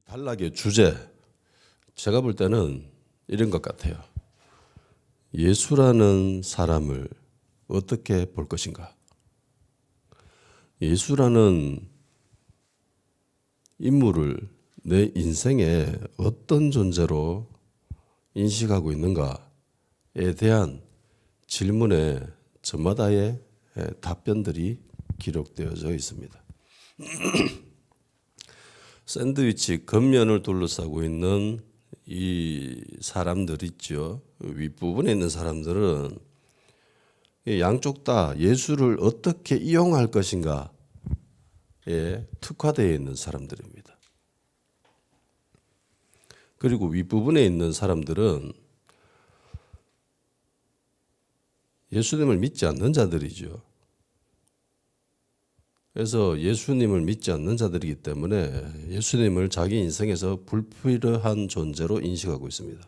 단락의 주제, 제가 볼 때는 이런 것 같아요. 예수라는 사람을 어떻게 볼 것인가? 예수라는 인물을 내 인생에 어떤 존재로 인식하고 있는가에 대한 질문에 저마다의 답변들이 기록되어져 있습니다. 샌드위치 겉면을 둘러싸고 있는 이 사람들 있죠. 윗부분에 있는 사람들은 양쪽 다 예수를 어떻게 이용할 것인가에 특화되어 있는 사람들입니다. 그리고 윗부분에 있는 사람들은 예수님을 믿지 않는 자들이죠. 그래서 예수님을 믿지 않는 자들이기 때문에 예수님을 자기 인생에서 불필요한 존재로 인식하고 있습니다.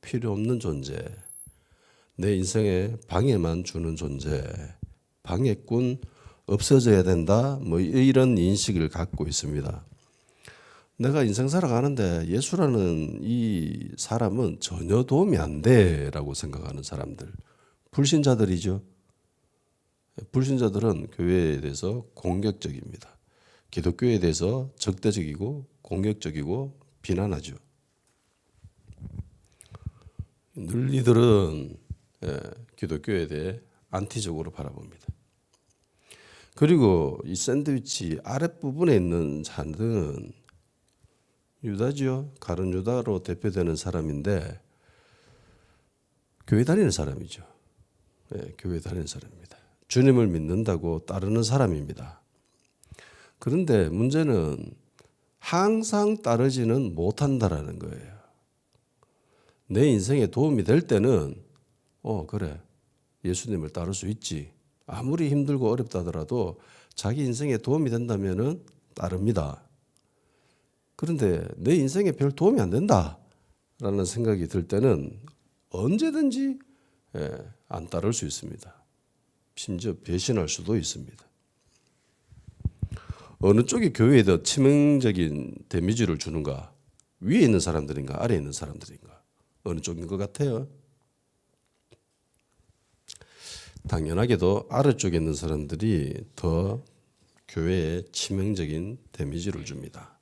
필요 없는 존재, 내 인생에 방해만 주는 존재, 방해꾼, 없어져야 된다, 뭐 이런 인식을 갖고 있습니다. 내가 인생 살아가는데 예수라는 이 사람은 전혀 도움이 안 돼라고 생각하는 사람들, 불신자들이죠. 불신자들은 교회에 대해서 공격적입니다. 기독교에 대해서 적대적이고 공격적이고 비난하죠. 늘 이들은 기독교에 대해 안티적으로 바라봅니다. 그리고 이 샌드위치 아랫부분에 있는 자는 유다지요. 가룟 유다로 대표되는 사람인데 교회 다니는 사람이죠. 교회 다니는 사람입니다. 주님을 믿는다고 따르는 사람입니다. 그런데 문제는 항상 따르지는 못한다라는 거예요. 내 인생에 도움이 될 때는 그래, 예수님을 따를 수 있지. 아무리 힘들고 어렵다 하더라도 자기 인생에 도움이 된다면은 따릅니다. 그런데 내 인생에 별 도움이 안 된다라는 생각이 들 때는 언제든지 안 따를 수 있습니다. 심지어 배신할 수도 있습니다. 어느 쪽이 교회에 더 치명적인 데미지를 주는가? 위에 있는 사람들인가? 아래에 있는 사람들인가? 어느 쪽인 것 같아요? 당연하게도 아래쪽에 있는 사람들이 더 교회에 치명적인 데미지를 줍니다.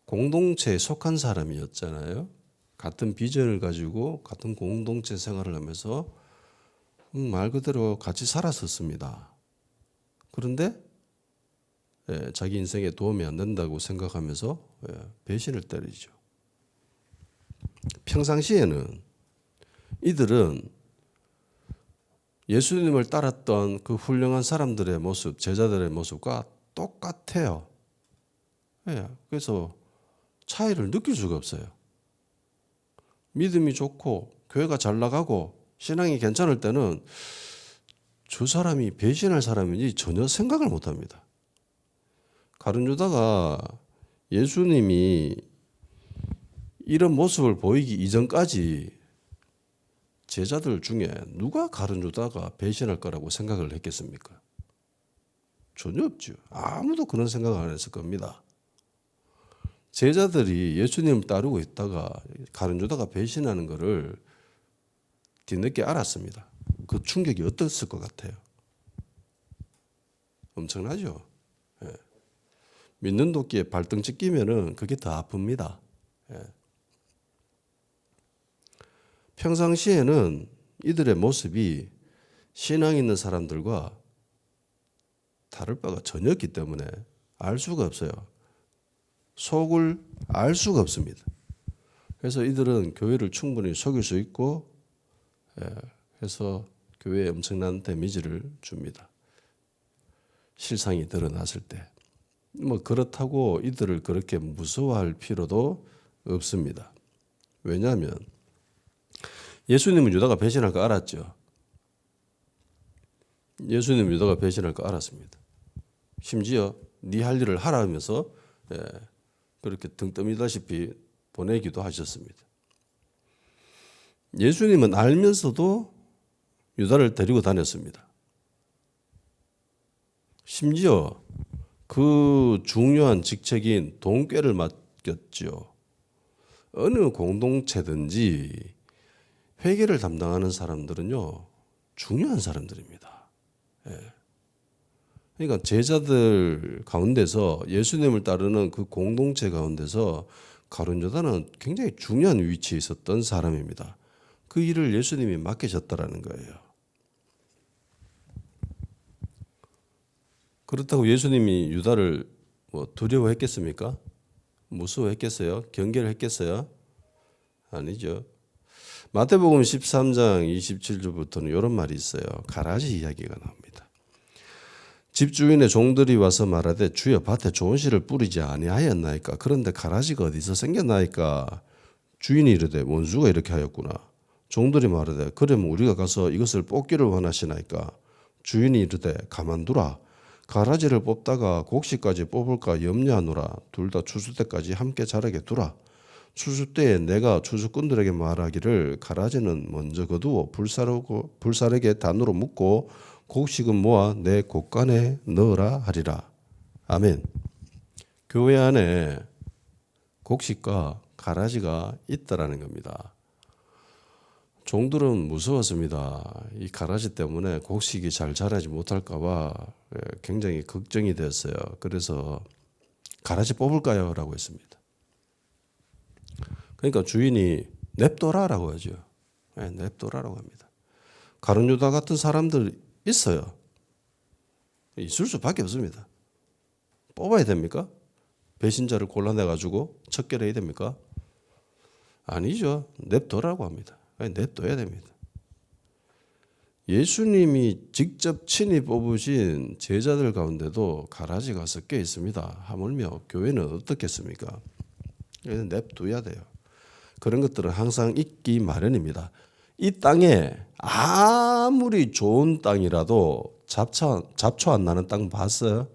공동체에 속한 사람이었잖아요. 같은 비전을 가지고 같은 공동체 생활을 하면서 말 그대로 같이 살았었습니다. 그런데 자기 인생에 도움이 안 된다고 생각하면서 배신을 때리죠. 평상시에는 이들은 예수님을 따랐던 그 훌륭한 사람들의 모습, 제자들의 모습과 똑같아요. 그래서 차이를 느낄 수가 없어요. 믿음이 좋고 교회가 잘 나가고 신앙이 괜찮을 때는 저 사람이 배신할 사람인지 전혀 생각을 못합니다. 가룟 유다가 예수님이 이런 모습을 보이기 이전까지 제자들 중에 누가 가룟 유다가 배신할 거라고 생각을 했겠습니까? 전혀 없죠. 아무도 그런 생각을 안 했을 겁니다. 제자들이 예수님을 따르고 있다가 가룟 유다가 배신하는 것을 뒤늦게 알았습니다. 그 충격이 어땠을 것 같아요? 엄청나죠? 믿는 도끼에 발등찍 끼면은 그게 더 아픕니다. 평상시에는 이들의 모습이 신앙 있는 사람들과 다를 바가 전혀 없기 때문에 알 수가 없어요. 속을 알 수가 없습니다. 그래서 이들은 교회를 충분히 속일 수 있고 해서 교회에 엄청난 데미지를 줍니다. 실상이 드러났을 때. 뭐 그렇다고 이들을 그렇게 무서워할 필요도 없습니다. 왜냐하면 예수님은 유다가 배신할 거 알았죠. 예수님은 유다가 배신할 거 알았습니다. 심지어 네 할 일을 하라 하면서 그렇게 등 떠미다시피 보내기도 하셨습니다. 예수님은 알면서도 유다를 데리고 다녔습니다. 심지어 그 중요한 직책인 돈꾀를 바뀌었죠. 어느 공동체든지 회계를 담당하는 사람들은요, 중요한 사람들입니다. 그러니까 제자들 가운데서 예수님을 따르는 그 공동체 가운데서 가룟 유다는 굉장히 중요한 위치에 있었던 사람입니다. 그 일을 예수님이 맡기셨다라는 거예요. 그렇다고 예수님이 유다를 두려워했겠습니까? 무서워했겠어요? 경계를 했겠어요? 아니죠. 마태복음 13장 27절부터는 이런 말이 있어요. 가라지 이야기가 나옵니다. 집주인의 종들이 와서 말하되 주여 밭에 좋은 씨를 뿌리지 아니하였나이까? 그런데 가라지가 어디서 생겼나이까? 주인이 이르되 원수가 이렇게 하였구나. 종들이 말하되 그러면 우리가 가서 이것을 뽑기를 원하시나이까? 주인이 이르되 가만두라. 가라지를 뽑다가 곡식까지 뽑을까 염려하노라. 둘 다 추수 때까지 함께 자라게 두라. 추수 때에 내가 추수꾼들에게 말하기를 가라지는 먼저 거두어 불사르게 단으로 묶고 곡식은 모아 내 곳간에 넣으라 하리라. 아멘. 교회 안에 곡식과 가라지가 있다라는 겁니다. 종들은 무서웠습니다. 이 가라지 때문에 곡식이 잘 자라지 못할까 봐 굉장히 걱정이 됐어요. 그래서 가라지 뽑을까요? 라고 했습니다. 그러니까 주인이 냅둬라라고 하죠. 냅둬라라고 합니다. 가룟 유다 같은 사람들 있어요. 있을 수밖에 없습니다. 뽑아야 됩니까? 배신자를 골라내가지고 척결해야 됩니까? 아니죠. 냅둬라고 합니다. 냅둬야 됩니다. 예수님이 직접 친히 뽑으신 제자들 가운데도 가라지가 섞여 있습니다. 하물며 교회는 어떻겠습니까? 냅둬야 돼요. 그런 것들은 항상 있기 마련입니다. 이 땅에 아무리 좋은 땅이라도 잡초 안 나는 땅 봤어요?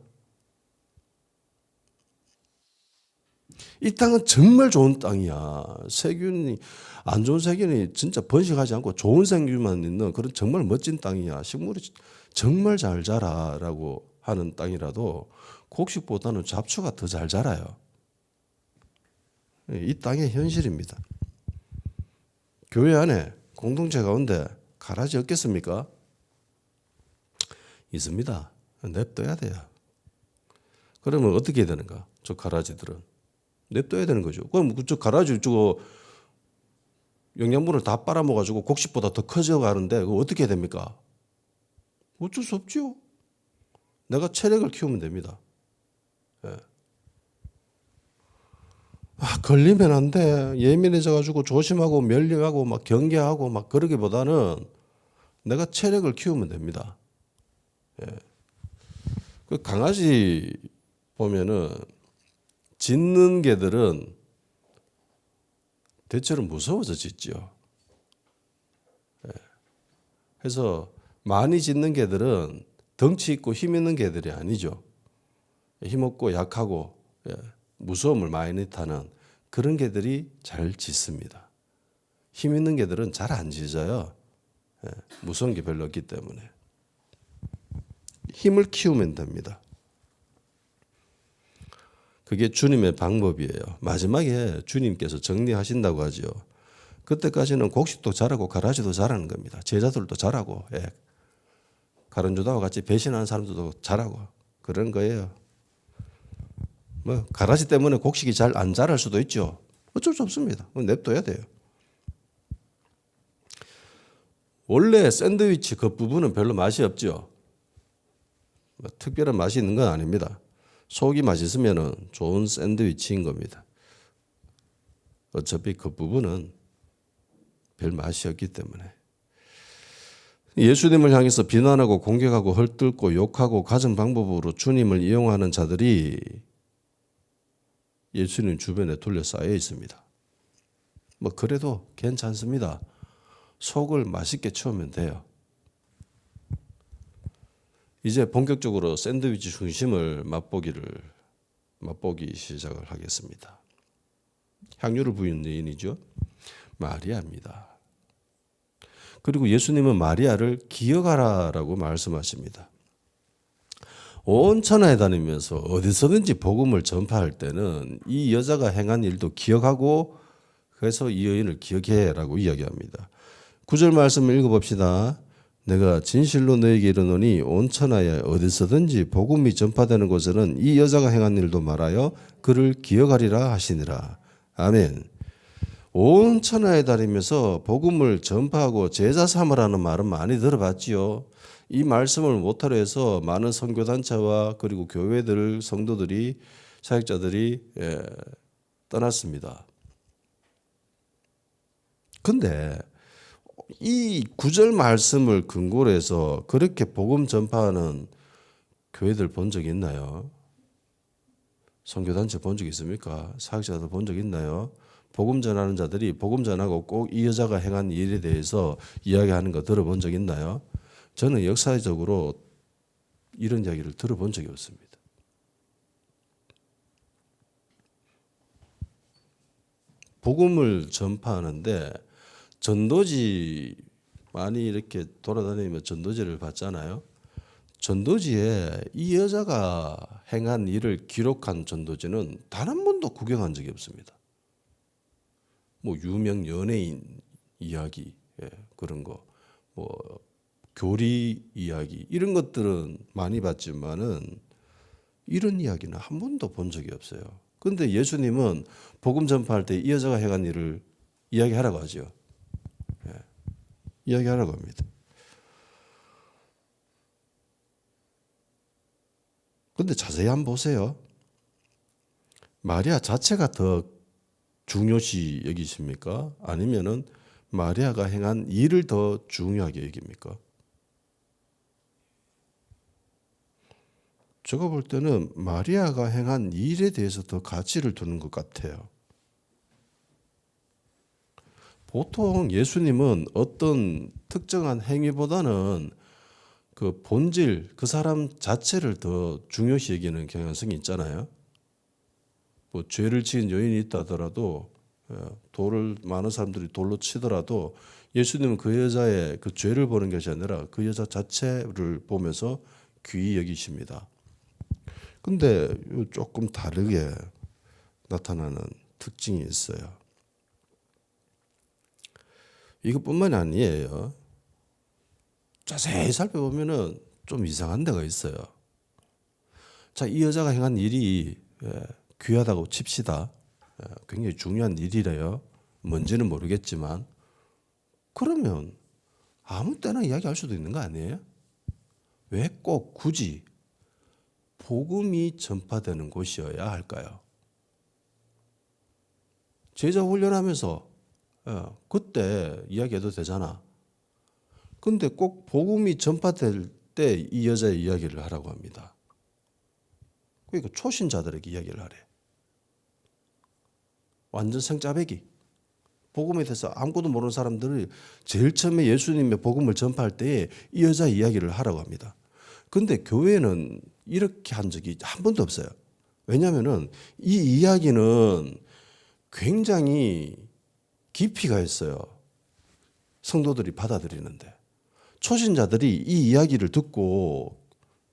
이 땅은 정말 좋은 땅이야. 세균이 안 좋은 세균이 진짜 번식하지 않고 좋은 세균만 있는 그런 정말 멋진 땅이야. 식물이 정말 잘 자라라고 하는 땅이라도 곡식보다는 잡초가 더 잘 자라요. 이 땅의 현실입니다. 교회 안에 공동체 가운데 가라지 없겠습니까? 있습니다. 냅둬야 돼요. 그러면 어떻게 해야 되는가? 저 가라지들은 냅둬야 되는 거죠. 그럼 저 가라지 저거 영양분을 다 빨아먹어가지고 곡식보다 더 커져가는데 그거 어떻게 해야 됩니까? 어쩔 수 없죠. 내가 체력을 키우면 됩니다. 예. 걸리면 안 돼. 예민해져가지고 조심하고 면령하고 막 경계하고 막 그러기보다는 내가 체력을 키우면 됩니다. 예. 그 강아지 보면은 짖는 개들은 대체로 무서워서 짖죠. 예. 그래서 많이 짖는 개들은 덩치 있고 힘 있는 개들이 아니죠. 힘없고 약하고 무서움을 많이 나타내는 그런 개들이 잘 짖습니다. 힘 있는 개들은 잘 안 짖어요. 무서운 게 별로 없기 때문에. 힘을 키우면 됩니다. 그게 주님의 방법이에요. 마지막에 주님께서 정리하신다고 하죠. 그때까지는 곡식도 자라고 가라지도 자라는 겁니다. 제자들도 자라고 가룟 유다와 같이 배신하는 사람들도 자라고 그런 거예요. 뭐 가라지 때문에 곡식이 잘 안 자랄 수도 있죠. 어쩔 수 없습니다. 냅둬야 돼요. 원래 샌드위치 겉부분은 별로 맛이 없죠. 뭐 특별한 맛이 있는 건 아닙니다. 속이 맛있으면 좋은 샌드위치인 겁니다. 어차피 겉부분은 별 맛이 없기 때문에. 예수님을 향해서 비난하고 공격하고 헐뜯고 욕하고 가진 방법으로 주님을 이용하는 자들이 예수님 주변에 둘러싸여 있습니다. 뭐 그래도 괜찮습니다. 속을 맛있게 채우면 돼요. 이제 본격적으로 샌드위치 중심을 맛보기 시작을 하겠습니다. 향유를 부인 여인이죠. 마리아입니다. 그리고 예수님은 마리아를 기억하라라고 말씀하십니다. 온 천하에 다니면서 어디서든지 복음을 전파할 때는 이 여자가 행한 일도 기억하고 그래서 이 여인을 기억해라고 이야기합니다. 9절 말씀을 읽어봅시다. 내가 진실로 너에게 이르노니 온 천하에 어디서든지 복음이 전파되는 곳에는 이 여자가 행한 일도 말하여 그를 기억하리라 하시니라. 아멘. 온 천하에 다니면서 복음을 전파하고 제자 삼으라는 말은 많이 들어봤지요. 이 말씀을 못하려 해서 많은 선교단체와 그리고 교회들 성도들이 사역자들이 떠났습니다. 근데 이 구절 말씀을 근거로 해서 그렇게 복음 전파하는 교회들 본 적 있나요? 선교단체 본 적 있습니까? 사역자들 본 적 있나요? 복음 전하는 자들이 복음 전하고 꼭 이 여자가 행한 일에 대해서 이야기하는 거 들어본 적 있나요? 저는 역사적으로 이런 이야기를 들어본 적이 없습니다. 복음을 전파하는데 전도지 많이 이렇게 돌아다니면 전도지를 봤잖아요. 전도지에 이 여자가 행한 일을 기록한 전도지는 단 한 번도 구경한 적이 없습니다. 뭐 유명 연예인 이야기 그런 거, 뭐 교리 이야기 이런 것들은 많이 봤지만은 이런 이야기는 한 번도 본 적이 없어요. 그런데 예수님은 복음 전파할 때 이 여자가 행한 일을 이야기하라고 하죠. 이야기하라고 합니다. 근데 자세히 한번 보세요. 마리아 자체가 더 중요시 여기십니까? 아니면은 마리아가 행한 일을 더 중요하게 여깁니까? 제가 볼 때는 마리아가 행한 일에 대해서 더 가치를 두는 것 같아요. 보통 예수님은 어떤 특정한 행위보다는 그 본질, 그 사람 자체를 더 중요시 여기는 경향성이 있잖아요. 뭐 죄를 지은 여인이 있다 하더라도 돌을 많은 사람들이 돌로 치더라도 예수님은 그 여자의 그 죄를 보는 것이 아니라 그 여자 자체를 보면서 귀히 여기십니다. 근데 조금 다르게 나타나는 특징이 있어요. 이것뿐만이 아니에요. 자세히 살펴보면은 좀 이상한 데가 있어요. 자, 이 여자가 행한 일이 귀하다고 칩시다. 굉장히 중요한 일이래요. 뭔지는 모르겠지만. 그러면 아무 때나 이야기할 수도 있는 거 아니에요? 왜 꼭 굳이 복음이 전파되는 곳이어야 할까요? 제자 훈련하면서 그때 이야기해도 되잖아. 근데 꼭 복음이 전파될 때 이 여자의 이야기를 하라고 합니다. 그러니까 초신자들에게 이야기를 하래. 완전 생짜배기. 복음에 대해서 아무것도 모르는 사람들이 제일 처음에 예수님의 복음을 전파할 때에 이 여자 이야기를 하라고 합니다. 근데 교회는 이렇게 한 적이 한 번도 없어요. 왜냐하면 이 이야기는 굉장히 깊이가 있어요. 성도들이 받아들이는데. 초신자들이 이 이야기를 듣고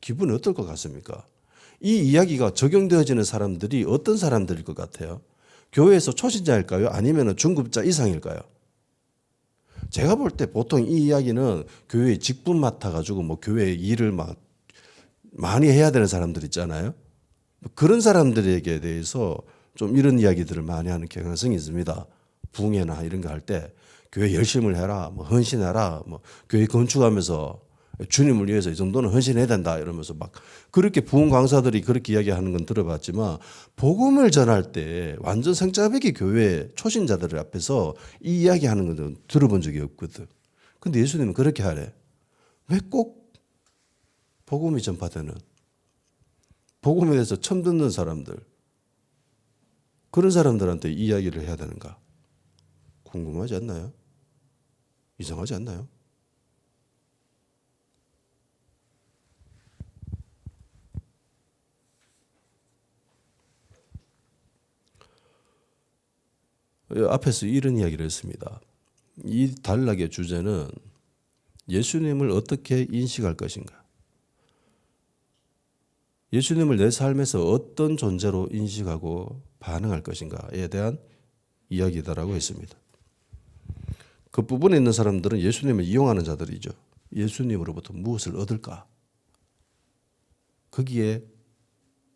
기분이 어떨 것 같습니까? 이 이야기가 적용되어지는 사람들이 어떤 사람들일 것 같아요? 교회에서 초신자일까요? 아니면 중급자 이상일까요? 제가 볼 때 보통 이 이야기는 교회의 직분 맡아가지고 뭐 교회 일을 막 많이 해야 되는 사람들 있잖아요. 그런 사람들에게 대해서 좀 이런 이야기들을 많이 하는 경향성이 있습니다. 부흥회나 이런 거 할 때 교회 열심을 해라, 뭐 헌신해라, 뭐 교회 건축하면서 주님을 위해서 이 정도는 헌신해야 된다 이러면서 막 그렇게 부흥 강사들이 그렇게 이야기하는 건 들어봤지만 복음을 전할 때 완전 생짜배기 교회 초신자들 앞에서 이 이야기하는 건 들어본 적이 없거든. 근데 예수님은 그렇게 하래. 왜 꼭 복음이 전파되는 복음에 대해서 처음 듣는 사람들 그런 사람들한테 이야기를 해야 되는가? 궁금하지 않나요? 이상하지 않나요? 앞에서 이런 이야기를 했습니다. 이 단락의 주제는 예수님을 어떻게 인식할 것인가? 예수님을 내 삶에서 어떤 존재로 인식하고 반응할 것인가에 대한 이야기다라고 했습니다. 그 부분에 있는 사람들은 예수님을 이용하는 자들이죠. 예수님으로부터 무엇을 얻을까? 거기에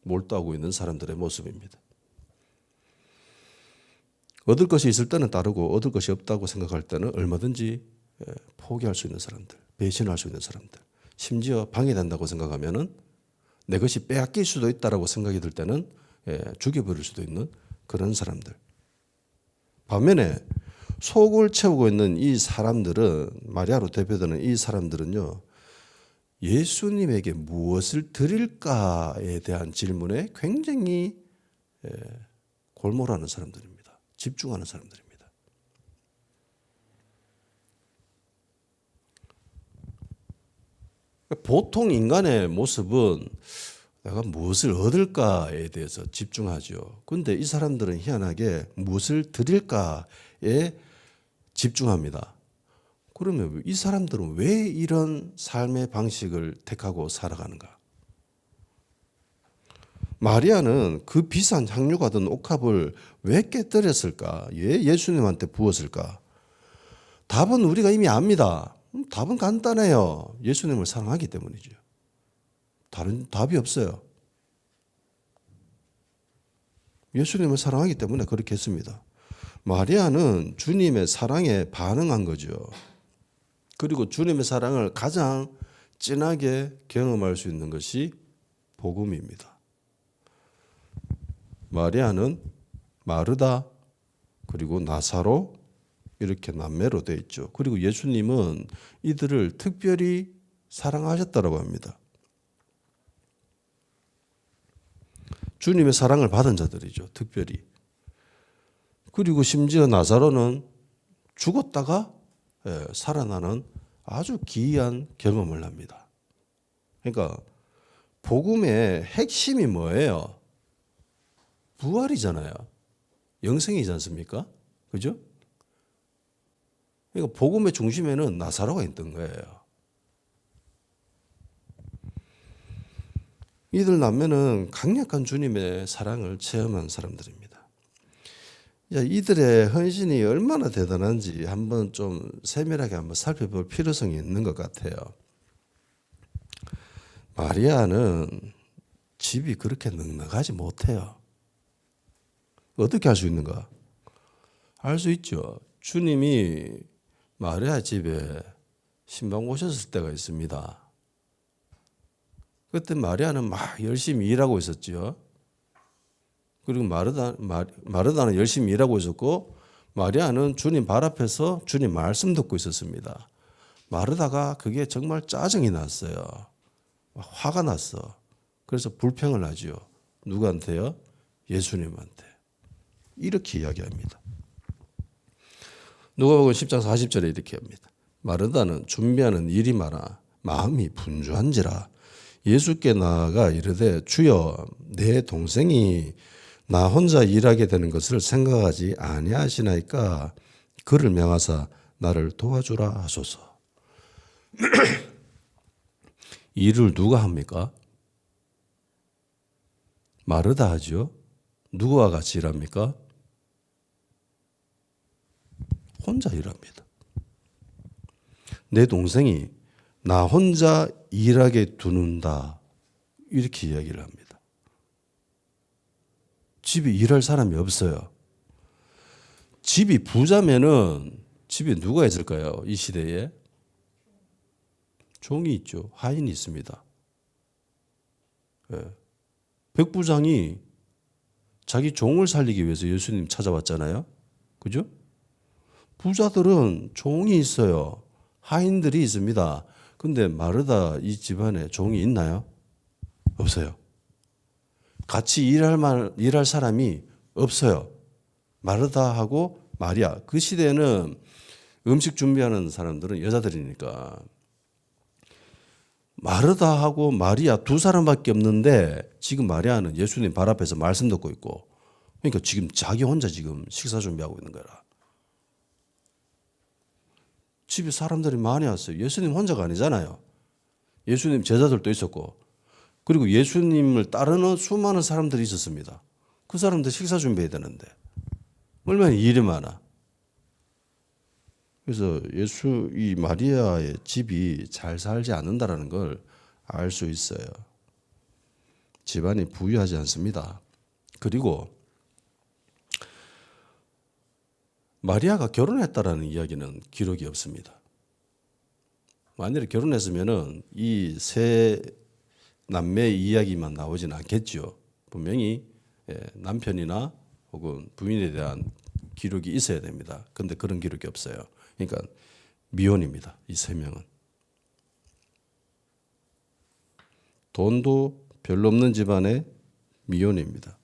몰두하고 있는 사람들의 모습입니다. 얻을 것이 있을 때는 따르고 얻을 것이 없다고 생각할 때는 얼마든지 포기할 수 있는 사람들, 배신할 수 있는 사람들, 심지어 방해된다고 생각하면은 내 것이 빼앗길 수도 있다라고 생각이 들 때는 죽여버릴 수도 있는 그런 사람들. 반면에 속을 채우고 있는 이 사람들은, 마리아로 대표되는 이 사람들은요, 예수님에게 무엇을 드릴까에 대한 질문에 굉장히 골몰하는 사람들입니다. 집중하는 사람들입니다. 보통 인간의 모습은 내가 무엇을 얻을까에 대해서 집중하죠. 그런데 이 사람들은 희한하게 무엇을 드릴까에 집중합니다. 그러면 이 사람들은 왜 이런 삶의 방식을 택하고 살아가는가? 마리아는 그 비싼 향유가 든 옥합을 왜 깨뜨렸을까? 왜 예수님한테 부었을까? 답은 우리가 이미 압니다. 답은 간단해요. 예수님을 사랑하기 때문이죠. 다른 답이 없어요. 예수님을 사랑하기 때문에 그렇게 했습니다. 마리아는 주님의 사랑에 반응한 거죠. 그리고 주님의 사랑을 가장 진하게 경험할 수 있는 것이 복음입니다. 마리아는 마르다 그리고 나사로 이렇게 남매로 되어 있죠. 그리고 예수님은 이들을 특별히 사랑하셨다고 합니다. 주님의 사랑을 받은 자들이죠. 특별히. 그리고 심지어 나사로는 죽었다가 살아나는 아주 기이한 경험을 합니다. 그러니까 복음의 핵심이 뭐예요? 부활이잖아요. 영생이지 않습니까? 그죠? 그러니까 복음의 중심에는 나사로가 있던 거예요. 이들 남매는 강력한 주님의 사랑을 체험한 사람들입니다. 이들의 헌신이 얼마나 대단한지 한번 좀 세밀하게 한번 살펴볼 필요성이 있는 것 같아요. 마리아는 집이 그렇게 넉넉하지 못해요. 어떻게 할 수 있는가? 알 수 있죠. 주님이 마리아 집에 신방 오셨을 때가 있습니다. 그때 마리아는 막 열심히 일하고 있었죠. 그리고 마르다는 열심히 일하고 있었고 마리아는 주님 발 앞에서 주님 말씀 듣고 있었습니다. 마르다가 그게 정말 짜증이 났어요. 화가 났어. 그래서 불평을 하죠. 누구한테요? 예수님한테. 이렇게 이야기합니다. 누가복음 10장 40절에 이렇게 합니다. 마르다는 준비하는 일이 많아 마음이 분주한지라 예수께 나아가 이르되 주여 내 동생이 나 혼자 일하게 되는 것을 생각하지 아니하시나이까 그를 명하사 나를 도와주라 하소서. 일을 누가 합니까? 마르다 하죠. 누구와 같이 일합니까? 혼자 일합니다. 내 동생이 나 혼자 일하게 두는다. 이렇게 이야기를 합니다. 집에 일할 사람이 없어요. 집이 부자면은 집에 누가 있을까요? 이 시대에? 종이 있죠. 하인이 있습니다. 백부장이 자기 종을 살리기 위해서 예수님 찾아왔잖아요. 그죠? 부자들은 종이 있어요. 하인들이 있습니다. 근데 마르다 이 집안에 종이 있나요? 없어요. 같이 일할 사람이 없어요. 마르다하고 마리아. 그 시대에는 음식 준비하는 사람들은 여자들이니까. 마르다하고 마리아 두 사람밖에 없는데 지금 마리아는 예수님 발 앞에서 말씀 듣고 있고 그러니까 지금 자기 혼자 지금 식사 준비하고 있는 거라. 집에 사람들이 많이 왔어요. 예수님 혼자가 아니잖아요. 예수님 제자들도 있었고 그리고 예수님을 따르는 수많은 사람들이 있었습니다. 그 사람들 식사 준비해야 되는데 얼마나 일이 많아. 그래서 이 마리아의 집이 잘 살지 않는다라는 걸 알 수 있어요. 집안이 부유하지 않습니다. 그리고 마리아가 결혼했다라는 이야기는 기록이 없습니다. 만약에 결혼했으면은 이 세 남매 이야기만 나오지는 않겠죠. 분명히 남편이나 혹은 부인에 대한 기록이 있어야 됩니다. 근데 그런 기록이 없어요. 그러니까 미혼입니다. 이 세 명은. 돈도 별로 없는 집안의 미혼입니다.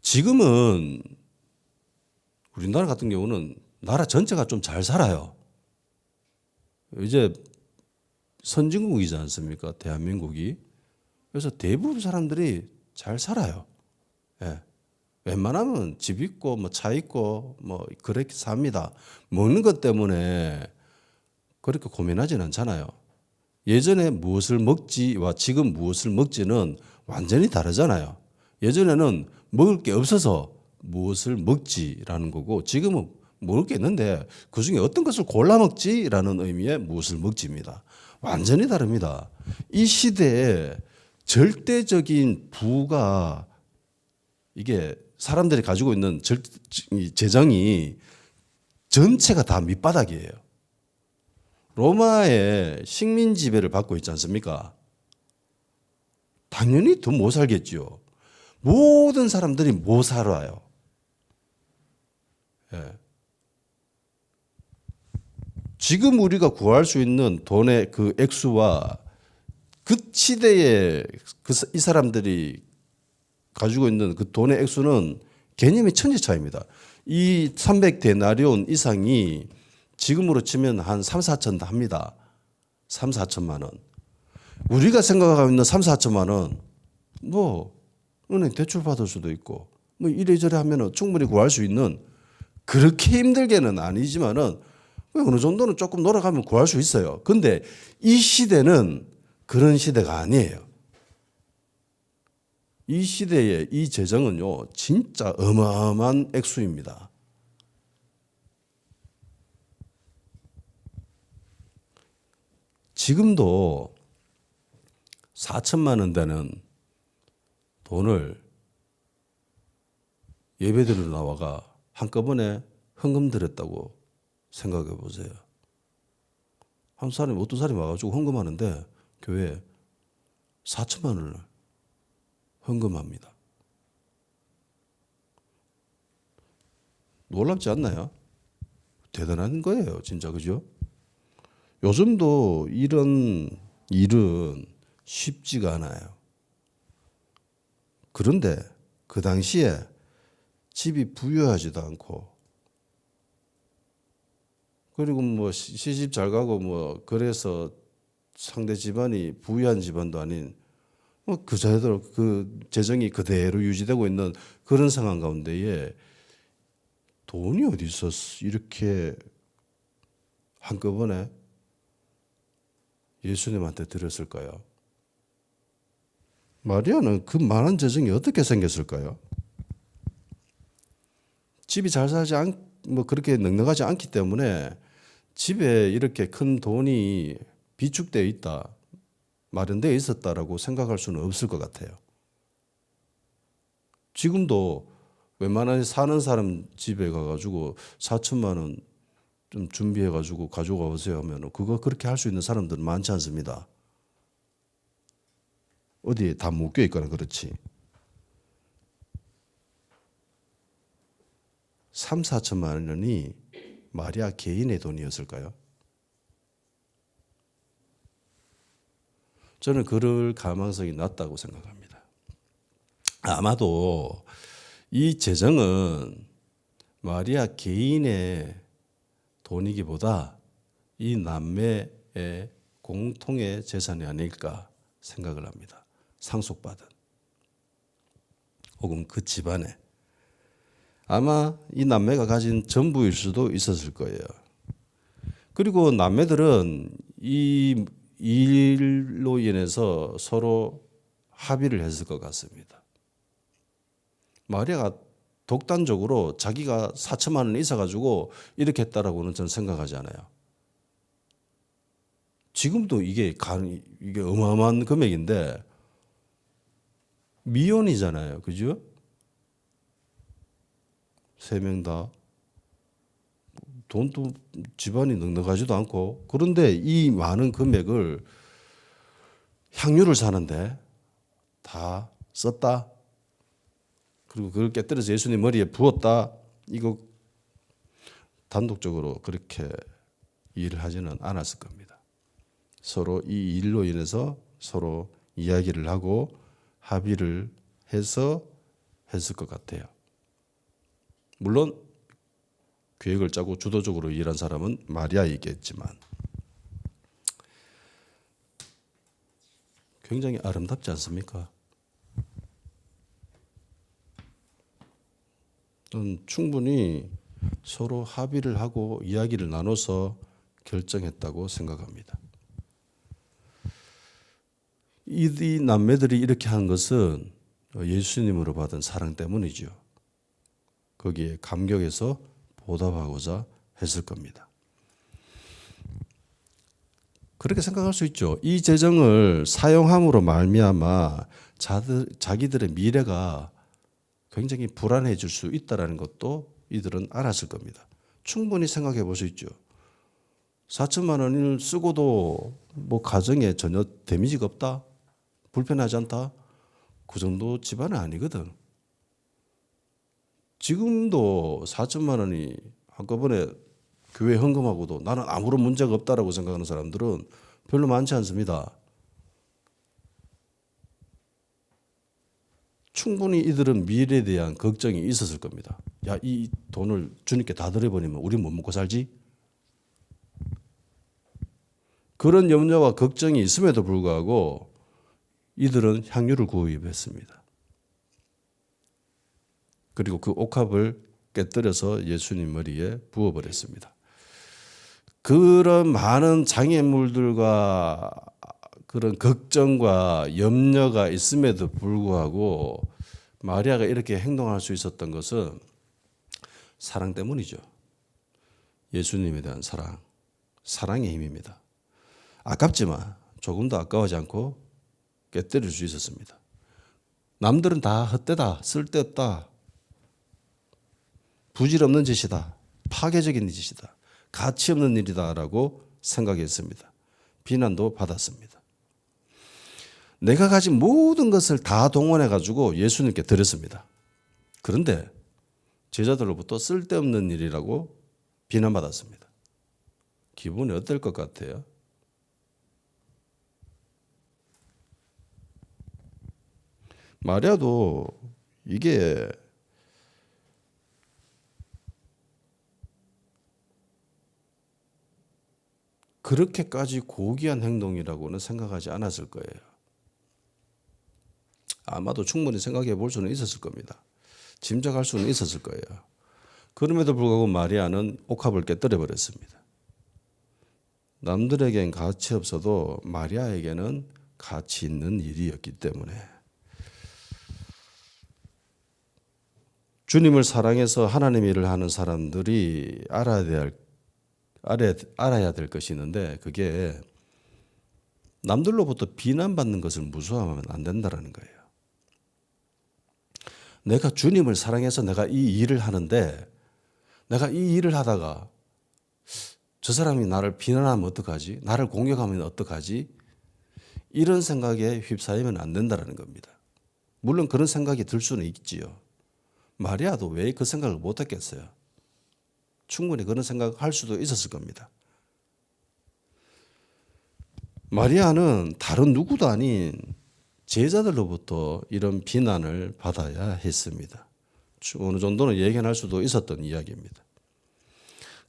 지금은 우리나라 같은 경우는 나라 전체가 좀 잘 살아요. 이제 선진국이지 않습니까? 대한민국이. 그래서 대부분 사람들이 잘 살아요. 예. 웬만하면 집 있고 뭐 차 있고 뭐 그렇게 삽니다. 먹는 것 때문에 그렇게 고민하지는 않잖아요. 예전에 무엇을 먹지와 지금 무엇을 먹지는 완전히 다르잖아요. 예전에는 먹을 게 없어서 무엇을 먹지라는 거고 지금은 먹을 게 있는데 그중에 어떤 것을 골라 먹지라는 의미의 무엇을 먹지입니다. 완전히 다릅니다. 이 시대에 절대적인 부가 이게 사람들이 가지고 있는 재정이 전체가 다 밑바닥이에요. 로마의 식민 지배를 받고 있지 않습니까? 당연히 더 못 살겠죠. 모든 사람들이 못 살아요. 예. 지금 우리가 구할 수 있는 돈의 그 액수와 그 시대에 이 사람들이 가지고 있는 그 돈의 액수는 개념이 천지 차이입니다. 이 300데나리온 이상이 지금으로 치면 한 3, 4천 합니다. 3, 4천만 원. 우리가 생각하고 있는 3, 4천만 원, 뭐 은행 대출 받을 수도 있고 뭐 이래저래 하면은 충분히 구할 수 있는 그렇게 힘들게는 아니지만은 어느 정도는 조금 놀아가면 구할 수 있어요. 근데 이 시대는 그런 시대가 아니에요. 이 시대의 이 재정은요, 진짜 어마어마한 액수입니다. 지금도 4천만 원 되는 돈을 예배드리러 나와가 한꺼번에 헌금 드렸다고 생각해 보세요. 한 사람이 어떤 사람이 와가지고 헌금하는데 교회에 4천만 원을 헌금합니다. 놀랍지 않나요? 대단한 거예요, 진짜. 그죠? 요즘도 이런 일은 쉽지가 않아요. 그런데 그 당시에 집이 부유하지도 않고 그리고 뭐 시집 잘 가고 뭐 그래서 상대 집안이 부유한 집안도 아닌 뭐 그자들 그 재정이 그대로 유지되고 있는 그런 상황 가운데에 돈이 어디서 이렇게 한꺼번에 예수님한테 드렸을까요? 마리아는 그 많은 재정이 어떻게 생겼을까요? 집이 잘 살지 뭐 그렇게 넉넉하지 않기 때문에 집에 이렇게 큰 돈이 비축되어 있다, 마련되어 있었다라고 생각할 수는 없을 것 같아요. 지금도 웬만한 사는 사람 집에 가가지고 4천만 원 좀 준비해가지고 가져가 오세요 하면 그거 그렇게 할 수 있는 사람들은 많지 않습니다. 어디에 다 묶여 있거나 그렇지. 3, 4천만 원이 마리아 개인의 돈이었을까요? 저는 그럴 가능성이 낮다고 생각합니다. 아마도 이 재정은 마리아 개인의 돈이기보다 이 남매의 공통의 재산이 아닐까 생각을 합니다. 상속받은 혹은 그 집안에 아마 이 남매가 가진 전부일 수도 있었을 거예요. 그리고 남매들은 이 일로 인해서 서로 합의를 했을 것 같습니다. 마리아가 독단적으로 자기가 4천만 원이 있어가지고 이렇게 했다라고는 저는 생각하지 않아요. 지금도 이게 어마어마한 금액인데 미혼이잖아요. 그죠? 3명 다. 돈도 집안이 넉넉하지도 않고. 그런데 이 많은 금액을 향유를 사는데 다 썼다. 그리고 그걸 깨뜨려서 예수님 머리에 부었다. 이거 단독적으로 그렇게 일을 하지는 않았을 겁니다. 서로 이 일로 인해서 서로 이야기를 하고 합의를 해서 했을 것 같아요. 물론 계획을 짜고 주도적으로 일한 사람은 마리아이겠지만 굉장히 아름답지 않습니까? 충분히 서로 합의를 하고 이야기를 나눠서 결정했다고 생각합니다. 이 남매들이 이렇게 한 것은 예수님으로 받은 사랑 때문이죠. 거기에 감격해서 보답하고자 했을 겁니다. 그렇게 생각할 수 있죠. 이 재정을 사용함으로 말미암아 자기들의 미래가 굉장히 불안해질 수 있다는 것도 이들은 알았을 겁니다. 충분히 생각해 볼 수 있죠. 4천만 원을 쓰고도 뭐 가정에 전혀 데미지가 없다, 불편하지 않다, 그 정도 집안은 아니거든. 지금도 4천만 원이 한꺼번에 교회 헌금하고도 나는 아무런 문제가 없다라고 생각하는 사람들은 별로 많지 않습니다. 충분히 이들은 미래에 대한 걱정이 있었을 겁니다. 야, 이 돈을 주님께 다 드려버리면 우리 못 먹고 살지? 그런 염려와 걱정이 있음에도 불구하고 이들은 향유를 구입했습니다. 그리고 그 옥합을 깨뜨려서 예수님 머리에 부어버렸습니다. 그런 많은 장애물들과 그런 걱정과 염려가 있음에도 불구하고 마리아가 이렇게 행동할 수 있었던 것은 사랑 때문이죠. 예수님에 대한 사랑, 사랑의 힘입니다. 아깝지만 조금도 아까워하지 않고 깨뜨릴 수 있었습니다. 남들은 다 헛되다, 쓸데없다, 부질없는 짓이다, 파괴적인 짓이다, 가치 없는 일이다라고 생각했습니다. 비난도 받았습니다. 내가 가진 모든 것을 다 동원해가지고 예수님께 드렸습니다. 그런데 제자들로부터 쓸데없는 일이라고 비난받았습니다. 기분이 어떨 것 같아요? 마리아도 이게 그렇게까지 고귀한 행동이라고는 생각하지 않았을 거예요. 아마도 충분히 생각해 볼 수는 있었을 겁니다. 짐작할 수는 있었을 거예요. 그럼에도 불구하고 마리아는 옥합을 깨뜨려 버렸습니다. 남들에겐 가치 없어도 마리아에게는 가치 있는 일이었기 때문에 주님을 사랑해서 하나님 일을 하는 사람들이 알아야 될 것이 있는데 그게 남들로부터 비난받는 것을 무서워하면 안 된다는 거예요. 내가 주님을 사랑해서 내가 이 일을 하는데 내가 이 일을 하다가 저 사람이 나를 비난하면 어떡하지? 나를 공격하면 어떡하지? 이런 생각에 휩싸이면 안 된다는 겁니다. 물론 그런 생각이 들 수는 있지요. 마리아도 왜 그 생각을 못했겠어요? 충분히 그런 생각할 수도 있었을 겁니다. 마리아는 다른 누구도 아닌 제자들로부터 이런 비난을 받아야 했습니다. 어느 정도는 예견할 수도 있었던 이야기입니다.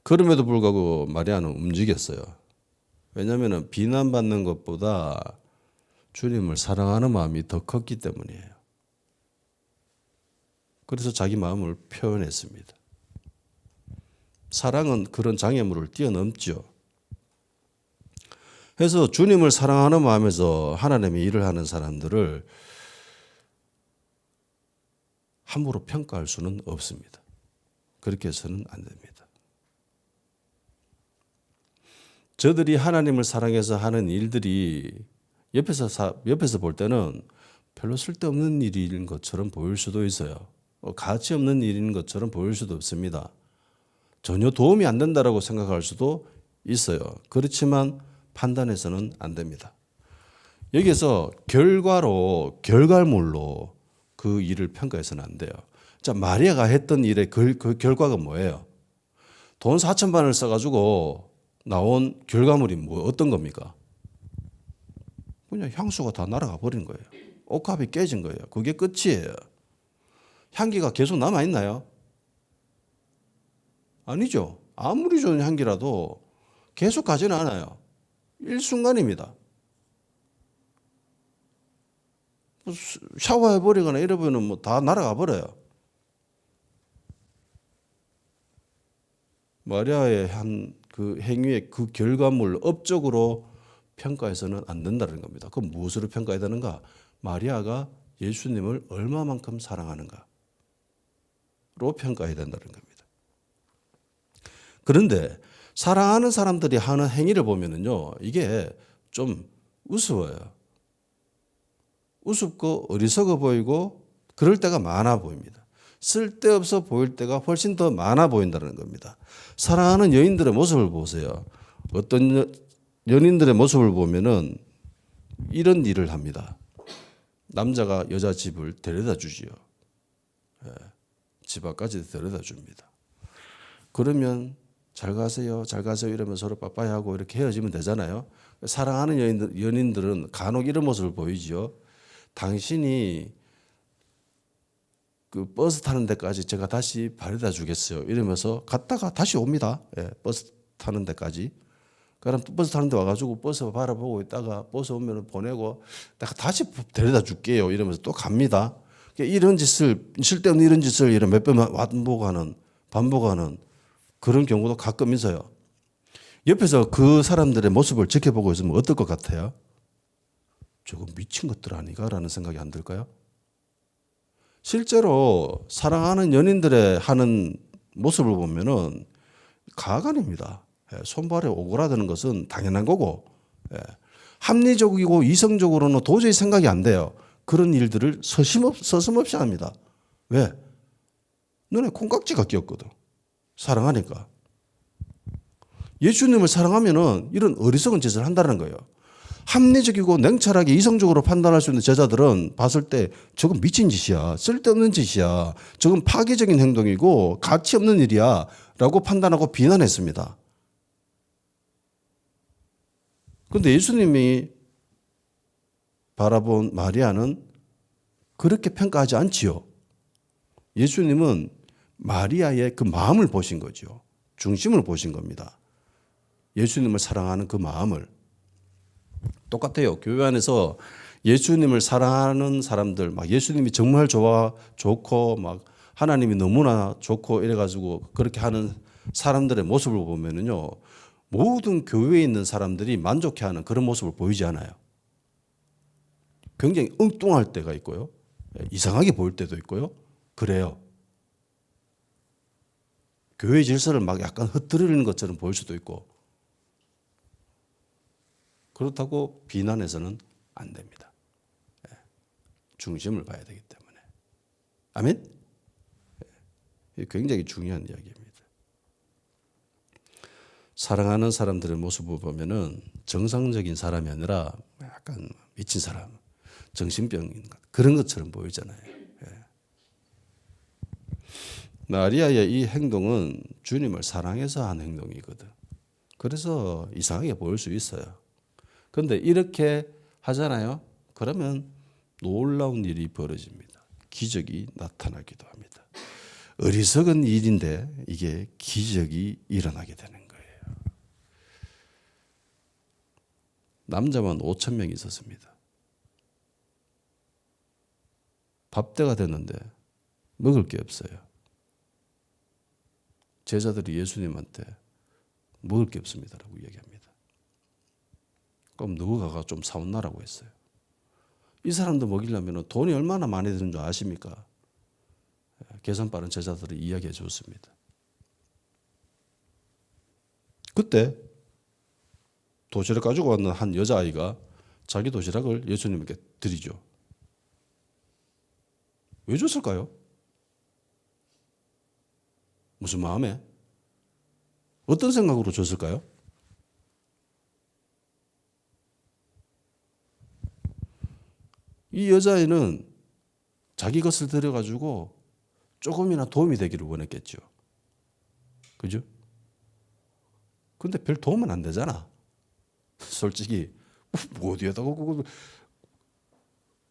그럼에도 불구하고 마리아는 움직였어요. 왜냐하면 비난받는 것보다 주님을 사랑하는 마음이 더 컸기 때문이에요. 그래서 자기 마음을 표현했습니다. 사랑은 그런 장애물을 뛰어넘죠. 해서 주님을 사랑하는 마음에서 하나님의 일을 하는 사람들을 함부로 평가할 수는 없습니다. 그렇게 해서는 안 됩니다. 저들이 하나님을 사랑해서 하는 일들이 옆에서 볼 때는 별로 쓸데없는 일인 것처럼 보일 수도 있어요. 가치 없는 일인 것처럼 보일 수도 없습니다. 전혀 도움이 안 된다라고 생각할 수도 있어요. 그렇지만 판단해서는 안 됩니다. 여기서 결과물로 그 일을 평가해서는 안 돼요. 자, 마리아가 했던 일의 그 결과가 뭐예요? 돈 4,000반을 써가지고 나온 결과물이 어떤 겁니까? 그냥 향수가 다 날아가 버린 거예요. 옥합이 깨진 거예요. 그게 끝이에요. 향기가 계속 남아있나요? 아니죠. 아무리 좋은 향기라도 계속 가지는 않아요. 일순간입니다. 샤워해버리거나 이러면 다 날아가 버려요. 마리아의 한 그 행위의 그 결과물 업적으로 평가해서는 안 된다는 겁니다. 그럼 무엇으로 평가해야 되는가? 마리아가 예수님을 얼마만큼 사랑하는가로 평가해야 된다는 겁니다. 그런데 사랑하는 사람들이 하는 행위를 보면은요, 이게 좀 우스워요. 우습고 어리석어 보이고 그럴 때가 많아 보입니다. 쓸데없어 보일 때가 훨씬 더 많아 보인다는 겁니다. 사랑하는 여인들의 모습을 보세요. 어떤 연인들의 모습을 보면은 이런 일을 합니다. 남자가 여자 집을 데려다 주지요. 집 앞까지 데려다 줍니다. 그러면 잘 가세요, 잘 가세요 이러면서 서로 빠빠이 하고 이렇게 헤어지면 되잖아요. 사랑하는 연인들은 간혹 이런 모습을 보이죠. 당신이 그 버스 타는 데까지 제가 다시 바래다 주겠어요. 이러면서 갔다가 다시 옵니다. 버스 타는 데까지. 그럼 버스 타는 데 와가지고 버스 바라보고 있다가 버스 오면 보내고 내가 다시 데려다 줄게요. 이러면서 또 갑니다. 이런 짓을, 쓸데없는 이런 짓을 몇 번 반복하는 그런 경우도 가끔 있어요. 옆에서 그 사람들의 모습을 지켜보고 있으면 어떨 것 같아요? 저거 미친 것들 아니가? 라는 생각이 안 들까요? 실제로 사랑하는 연인들의 하는 모습을 보면은 가관입니다. 손발에 오그라드는 것은 당연한 거고, 합리적이고 이성적으로는 도저히 생각이 안 돼요. 그런 일들을 서슴없이 합니다. 왜? 눈에 콩깍지가 끼었거든. 사랑하니까. 예수님을 사랑하면은 이런 어리석은 짓을 한다는 거예요. 합리적이고 냉철하게 이성적으로 판단할 수 있는 제자들은 봤을 때 저건 미친 짓이야. 쓸데없는 짓이야. 저건 파괴적인 행동이고 가치 없는 일이야. 라고 판단하고 비난했습니다. 그런데 예수님이 바라본 마리아는 그렇게 평가하지 않지요. 예수님은 마리아의 그 마음을 보신 거죠. 중심을 보신 겁니다. 예수님을 사랑하는 그 마음을. 똑같아요. 교회 안에서 예수님을 사랑하는 사람들, 막 예수님이 정말 좋고, 막 하나님이 너무나 좋고 이래가지고 그렇게 하는 사람들의 모습을 보면은요, 모든 교회에 있는 사람들이 만족해하는 그런 모습을 보이지 않아요. 굉장히 엉뚱할 때가 있고요, 이상하게 보일 때도 있고요, 그래요. 교회 질서를 막 약간 흩뜨리는 것처럼 보일 수도 있고, 그렇다고 비난해서는 안 됩니다. 중심을 봐야 되기 때문에. 아멘? 굉장히 중요한 이야기입니다. 사랑하는 사람들의 모습을 보면은 정상적인 사람이 아니라 약간 미친 사람, 정신병인 것, 그런 것처럼 보이잖아요. 마리아의 이 행동은 주님을 사랑해서 한 행동이거든. 그래서 이상하게 보일 수 있어요. 그런데 이렇게 하잖아요. 그러면 놀라운 일이 벌어집니다. 기적이 나타나기도 합니다. 어리석은 일인데 이게 기적이 일어나게 되는 거예요. 남자만 5,000명 있었습니다. 밥때가 됐는데 먹을 게 없어요. 제자들이 예수님한테 먹을 게 없습니다라고 얘기합니다. 그럼 누구가 좀 사온나라고 했어요. 이 사람도 먹이려면 돈이 얼마나 많이 드는 줄 아십니까? 계산 빠른 제자들이 이야기해 줬습니다. 그때 도시락 가지고 왔는 한 여자아이가 자기 도시락을 예수님께 드리죠. 왜 줬을까요? 무슨 마음에? 어떤 생각으로 줬을까요? 이 여자애는 자기 것을 들여가지고 조금이나 도움이 되기를 원했겠죠. 그죠? 근데 별 도움은 안 되잖아. 솔직히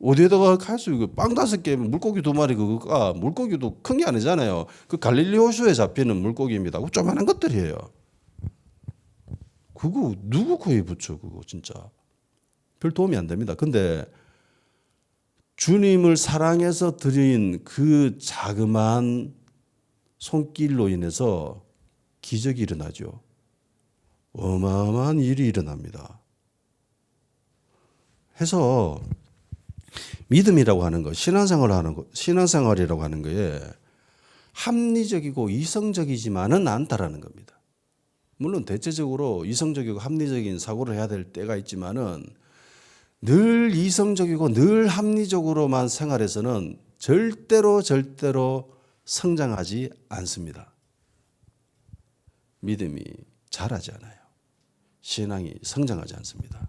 어디에다가 갈 수 있고 빵 5개, 물고기 2마리 그거가 물고기도 큰 게 아니잖아요. 그 갈릴리 호수에 잡히는 물고기입니다. 조그만한 것들이에요. 그거 누구 코에 붙여 그거 진짜 별 도움이 안 됩니다. 근데 주님을 사랑해서 드린 그 자그마한 손길로 인해서 기적이 일어나죠. 어마어마한 일이 일어납니다. 해서 믿음이라고 하는 거, 신앙생활이라고 하는 거에 합리적이고 이성적이지만은 않다라는 겁니다. 물론 대체적으로 이성적이고 합리적인 사고를 해야 될 때가 있지만은 늘 이성적이고 늘 합리적으로만 생활해서는 절대로 성장하지 않습니다. 믿음이 자라지 않아요. 신앙이 성장하지 않습니다.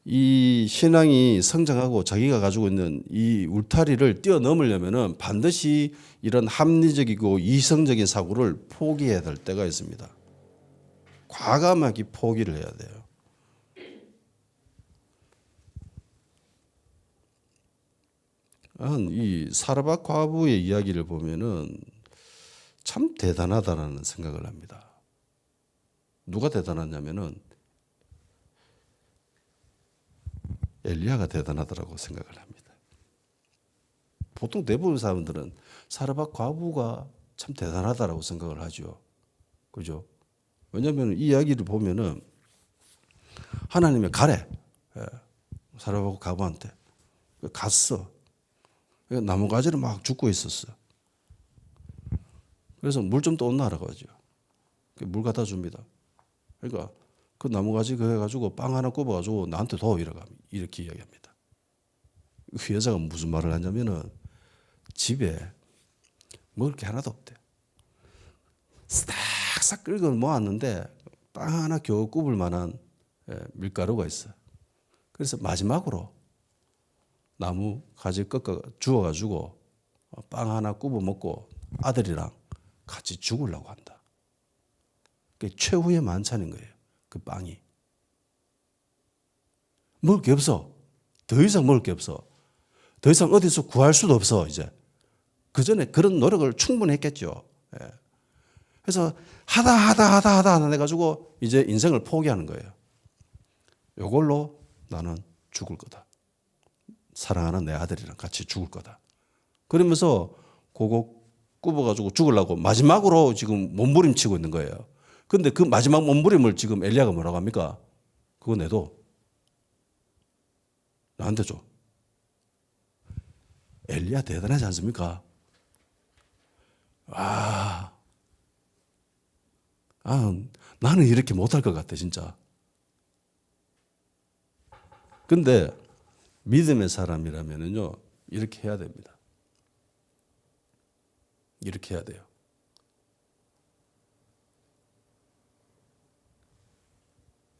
이 신앙이 성장하고 자기가 가지고 있는 이 울타리를 뛰어넘으려면은 반드시 이런 합리적이고 이성적인 사고를 포기해야 될 때가 있습니다. 과감하게 포기를 해야 돼요. 이 사르밧 과부의 이야기를 보면은 참 대단하다라는 생각을 합니다. 누가 대단하냐면은 엘리야가 대단하다라고 생각을 합니다. 보통 대부분 사람들은 사르밧 과부가 참 대단하다라고 생각을 하죠. 그죠? 왜냐하면 이 이야기를 보면은 하나님이 가래. 사르밧 과부한테 갔어. 나무가지를 막 줍고 있었어. 그래서 물 좀 떠온나라고 하죠. 물 갖다 줍니다. 그러니까 그 나무가지 그거 해가지고 빵 하나 굽어가지고 나한테 더 이렇게 이야기합니다. 그 여자가 무슨 말을 하냐면은 집에 먹을 게 하나도 없대. 싹싹 끓여 모았는데 빵 하나 겨우 굽을 만한 밀가루가 있어. 그래서 마지막으로 나무 가지 꺾어 주워가지고 빵 하나 굽어 먹고 아들이랑 같이 죽으려고 한다. 그게 최후의 만찬인 거예요. 그 빵이. 먹을 게 없어. 더 이상 먹을 게 없어. 더 이상 어디서 구할 수도 없어 이제. 그 전에 그런 노력을 충분히 했겠죠. 그래서 하다 해가지고 이제 인생을 포기하는 거예요. 이걸로 나는 죽을 거다. 사랑하는 내 아들이랑 같이 죽을 거다. 그러면서 그거 굽어가지고 죽으려고 마지막으로 지금 몸부림치고 있는 거예요. 근데 그 마지막 몸부림을 지금 엘리야가 뭐라고 합니까? 그거 내도 나한테 줘. 엘리야 대단하지 않습니까? 나는 이렇게 못할 것 같아 진짜. 근데 믿음의 사람이라면요 이렇게 해야 됩니다. 이렇게 해야 돼요.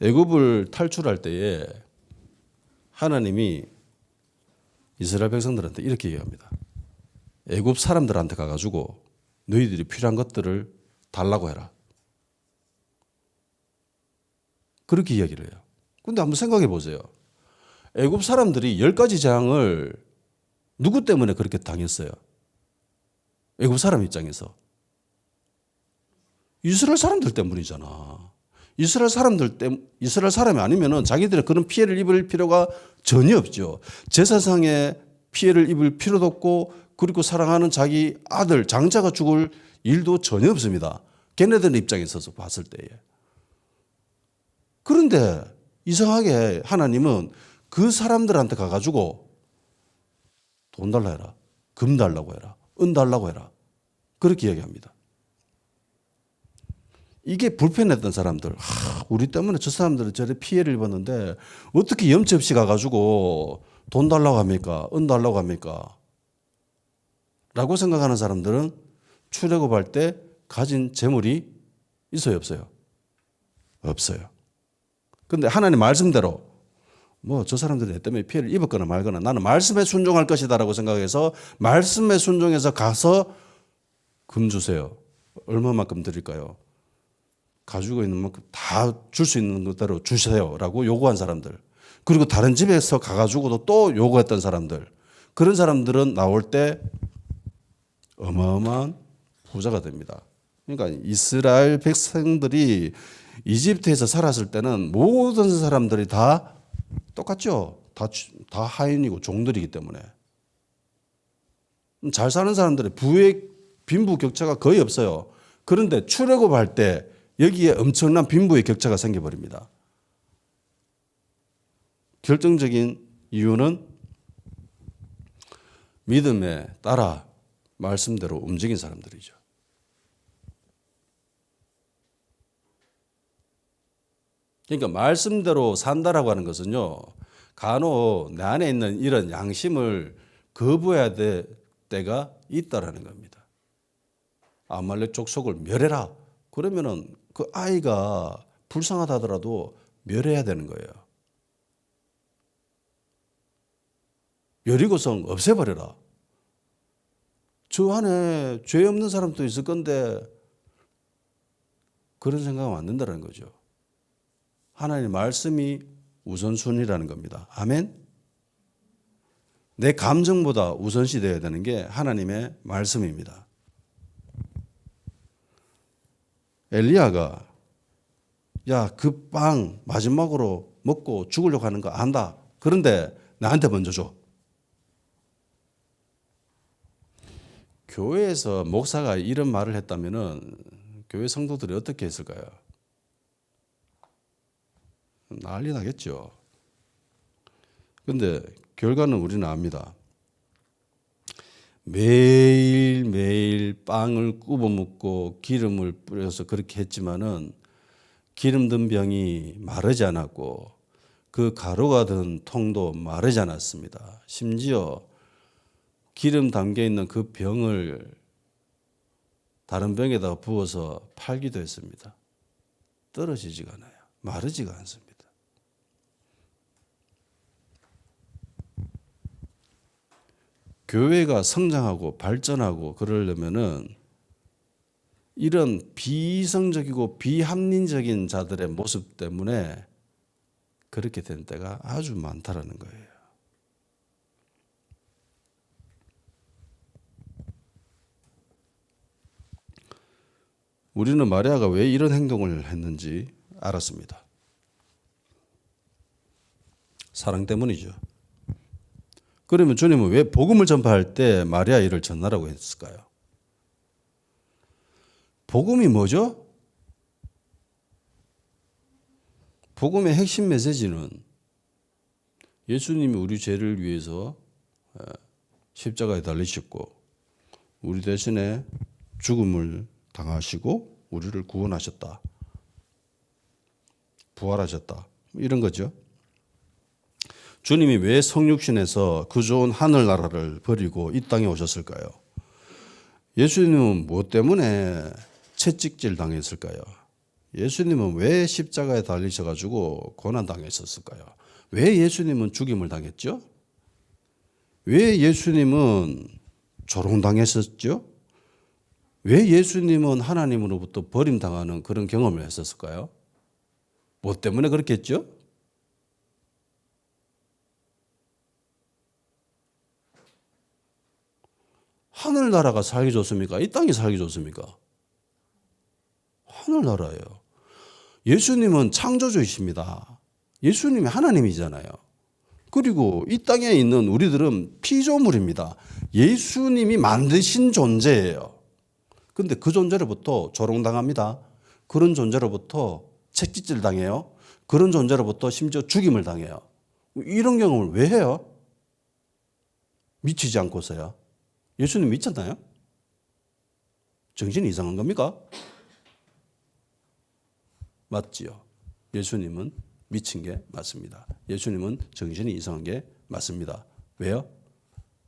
애굽을 탈출할 때에 하나님이 이스라엘 백성들한테 이렇게 얘기합니다. 애굽 사람들한테 가가지고 너희들이 필요한 것들을 달라고 해라. 그렇게 이야기를 해요. 근데 한번 생각해 보세요. 애굽 사람들이 10가지 재앙을 누구 때문에 그렇게 당했어요? 애굽 사람 입장에서. 이스라엘 사람들 때문이잖아. 이스라엘 사람이 아니면은 자기들은 그런 피해를 입을 필요가 전혀 없죠. 제사상의 피해를 입을 필요도 없고 그리고 사랑하는 자기 아들, 장자가 죽을 일도 전혀 없습니다. 걔네들 입장에 있어서 봤을 때에. 그런데 이상하게 하나님은 그 사람들한테 가가지고 돈 달라 해라, 금 달라고 해라, 은 달라고 해라, 그렇게 이야기합니다. 이게 불편했던 사람들, 우리 때문에 저 사람들은 저래 피해를 입었는데 어떻게 염치 없이 가가지고 돈 달라고 합니까? 은 달라고 합니까? 라고 생각하는 사람들은 출애굽할 때 가진 재물이 있어요, 없어요? 없어요. 근데 하나님 말씀대로 뭐 저 사람들이 내 때문에 피해를 입었거나 말거나 나는 말씀에 순종할 것이다라고 생각해서 말씀에 순종해서 가서 금 주세요. 얼마만큼 드릴까요? 가지고 있는 만큼 다 줄 수 있는 것대로 주세요라고 요구한 사람들, 그리고 다른 집에서 가가지고도 또 요구했던 사람들, 그런 사람들은 나올 때 어마어마한 부자가 됩니다. 그러니까 이스라엘 백성들이 이집트에서 살았을 때는 모든 사람들이 다 똑같죠. 다 하인이고 종들이기 때문에 잘 사는 사람들의 부의 빈부격차가 거의 없어요. 그런데 출애굽할 때 여기에 엄청난 빈부의 격차가 생겨버립니다. 결정적인 이유는 믿음에 따라 말씀대로 움직인 사람들이죠. 그러니까 말씀대로 산다라고 하는 것은요, 간혹 내 안에 있는 이런 양심을 거부해야 될 때가 있다라는 겁니다. 아말렉 족속을 멸해라. 그러면은 그 아이가 불쌍하다 하더라도 멸해야 되는 거예요. 여리고성 없애버려라. 저 안에 죄 없는 사람도 있을 건데 그런 생각하면 안 된다는 거죠. 하나님의 말씀이 우선순위라는 겁니다. 아멘? 내 감정보다 우선시 되어야 되는 게 하나님의 말씀입니다. 엘리야가 야, 그 빵 마지막으로 먹고 죽으려고 하는 거 안다. 그런데 나한테 먼저 줘. 교회에서 목사가 이런 말을 했다면은 교회 성도들이 어떻게 했을까요? 난리 나겠죠. 그런데 결과는 우리는 압니다. 매일매일 빵을 굽어 먹고 기름을 뿌려서 그렇게 했지만은 기름 든 병이 마르지 않았고 그 가루가 든 통도 마르지 않았습니다. 심지어 기름 담겨 있는 그 병을 다른 병에다가 부어서 팔기도 했습니다. 떨어지지가 않아요. 마르지가 않습니다. 교회가 성장하고 발전하고 그러려면은 이런 비이성적이고 비합리적인 자들의 모습 때문에 그렇게 된 때가 아주 많다라는 거예요. 우리는 마리아가 왜 이런 행동을 했는지 알았습니다. 사랑 때문이죠. 그러면 주님은 왜 복음을 전파할 때 마리아 일을 전하라고 했을까요? 복음이 뭐죠? 복음의 핵심 메시지는 예수님이 우리 죄를 위해서 십자가에 달리셨고 우리 대신에 죽음을 당하시고 우리를 구원하셨다. 부활하셨다. 이런 거죠. 주님이 왜 성육신에서 그 좋은 하늘나라를 버리고 이 땅에 오셨을까요? 예수님은 무엇 때문에 채찍질 당했을까요? 예수님은 왜 십자가에 달리셔가지고 고난당했었을까요? 왜 예수님은 죽임을 당했죠? 왜 예수님은 조롱당했었죠? 왜 예수님은 하나님으로부터 버림당하는 그런 경험을 했었을까요? 뭐 때문에 그렇게 했죠? 하늘나라가 살기 좋습니까? 이 땅이 살기 좋습니까? 하늘나라예요. 예수님은 창조주이십니다. 예수님이 하나님이잖아요. 그리고 이 땅에 있는 우리들은 피조물입니다. 예수님이 만드신 존재예요. 그런데 그 존재로부터 조롱당합니다. 그런 존재로부터 채찍질 당해요. 그런 존재로부터 심지어 죽임을 당해요. 이런 경험을 왜 해요? 미치지 않고서야. 예수님 믿잖아요? 정신이 이상한 겁니까? 맞지요. 예수님은 미친 게 맞습니다. 예수님은 정신이 이상한 게 맞습니다. 왜요?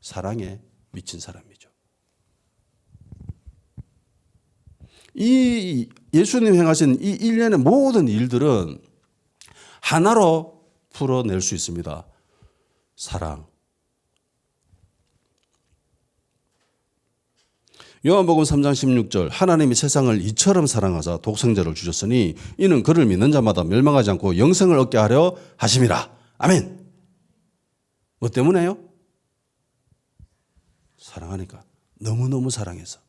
사랑에 미친 사람이죠. 이 예수님 행하신 이 일련의 모든 일들은 하나로 풀어낼 수 있습니다. 사랑. 요한복음 3장 16절 하나님이 세상을 이처럼 사랑하사 독생자를 주셨으니 이는 그를 믿는 자마다 멸망하지 않고 영생을 얻게 하려 하심이라. 아멘. 뭐 때문에요? 사랑하니까. 너무너무 사랑해서.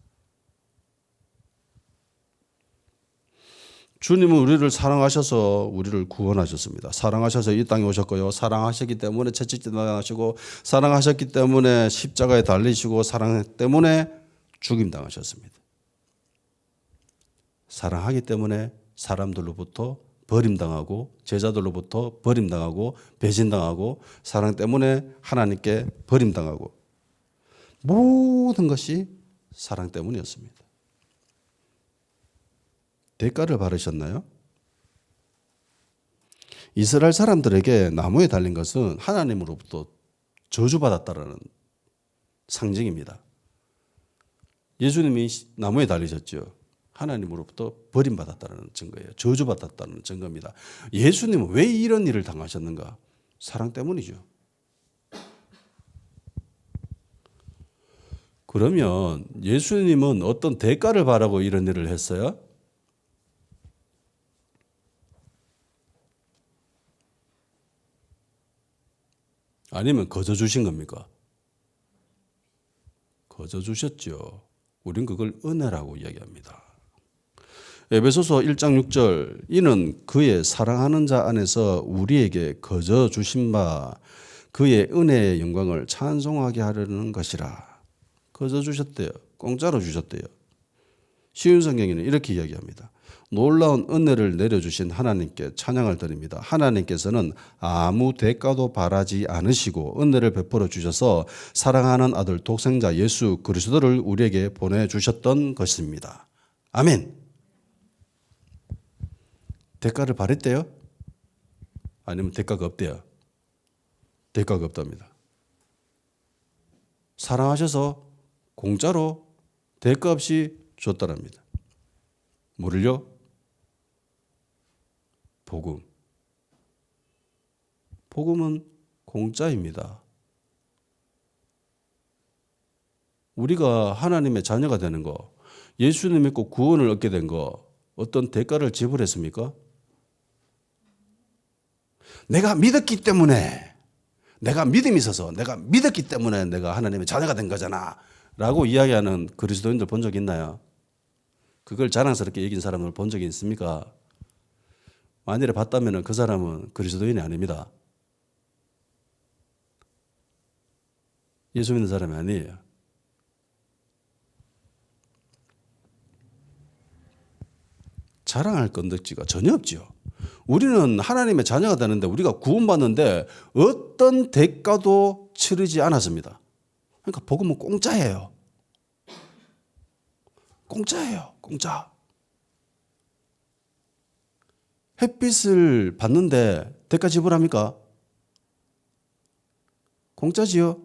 주님은 우리를 사랑하셔서 우리를 구원하셨습니다. 사랑하셔서 이 땅에 오셨고요. 사랑하셨기 때문에 채찍질당하시고 사랑하셨기 때문에 십자가에 달리시고 사랑 때문에 죽임당하셨습니다. 사랑하기 때문에 사람들로부터 버림당하고 제자들로부터 버림당하고 배신당하고 사랑 때문에 하나님께 버림당하고 모든 것이 사랑 때문이었습니다. 대가를 바르셨나요? 이스라엘 사람들에게 나무에 달린 것은 하나님으로부터 저주받았다라는 상징입니다. 예수님이 나무에 달리셨죠. 하나님으로부터 버림받았다는 증거예요. 저주받았다는 증거입니다. 예수님은 왜 이런 일을 당하셨는가? 사랑 때문이죠. 그러면 예수님은 어떤 대가를 바라고 이런 일을 했어요? 아니면 거저 주신 겁니까? 거저 주셨죠. 우린 그걸 은혜라고 이야기합니다. 에베소서 1장 6절 이는 그의 사랑하는 자 안에서 우리에게 거저 주신 바 그의 은혜의 영광을 찬송하게 하려는 것이라. 거저 주셨대요. 공짜로 주셨대요. 쉬운 성경에는 이렇게 이야기합니다. 놀라운 은혜를 내려주신 하나님께 찬양을 드립니다. 하나님께서는 아무 대가도 바라지 않으시고 은혜를 베풀어 주셔서 사랑하는 아들 독생자 예수 그리스도를 우리에게 보내주셨던 것입니다. 아멘. 대가를 바랬대요? 아니면 대가가 없대요? 대가가 없답니다. 사랑하셔서 공짜로 대가 없이 줬다랍니다. 뭐를요? 복음. 복음은 공짜입니다. 우리가 하나님의 자녀가 되는 거, 예수님 믿고 구원을 얻게 된 거, 어떤 대가를 지불했습니까? 내가 믿었기 때문에, 내가 믿음이 있어서, 내가 믿었기 때문에 내가 하나님의 자녀가 된 거잖아 라고 이야기하는 그리스도인들 본 적 있나요? 그걸 자랑스럽게 여긴 사람을 본 적이 있습니까? 만일에 봤다면 그 사람은 그리스도인이 아닙니다. 예수 믿는 사람이 아니에요. 자랑할 건덕지가 전혀 없지요. 우리는 하나님의 자녀가 되는데 우리가 구원받는데 어떤 대가도 치르지 않았습니다. 그러니까 복음은 공짜예요. 공짜예요. 공짜. 햇빛을 받는데 대가 지불합니까? 공짜지요.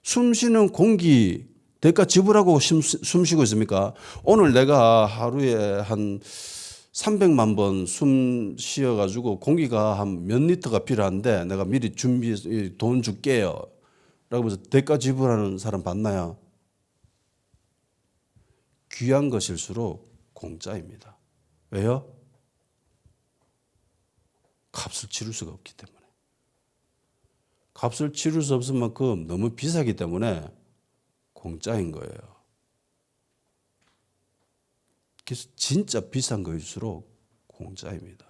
숨 쉬는 공기 대가 지불하고 숨 쉬고 있습니까? 오늘 내가 하루에 한 300만 번 숨 쉬어가지고 공기가 한 몇 리터가 필요한데 내가 미리 돈 줄게요. 라고 해서 대가 지불하는 사람 봤나요? 귀한 것일수록 공짜입니다. 왜요? 값을 치를 수가 없기 때문에. 값을 치를 수 없을 만큼 너무 비싸기 때문에 공짜인 거예요. 그래서 진짜 비싼 거일수록 공짜입니다.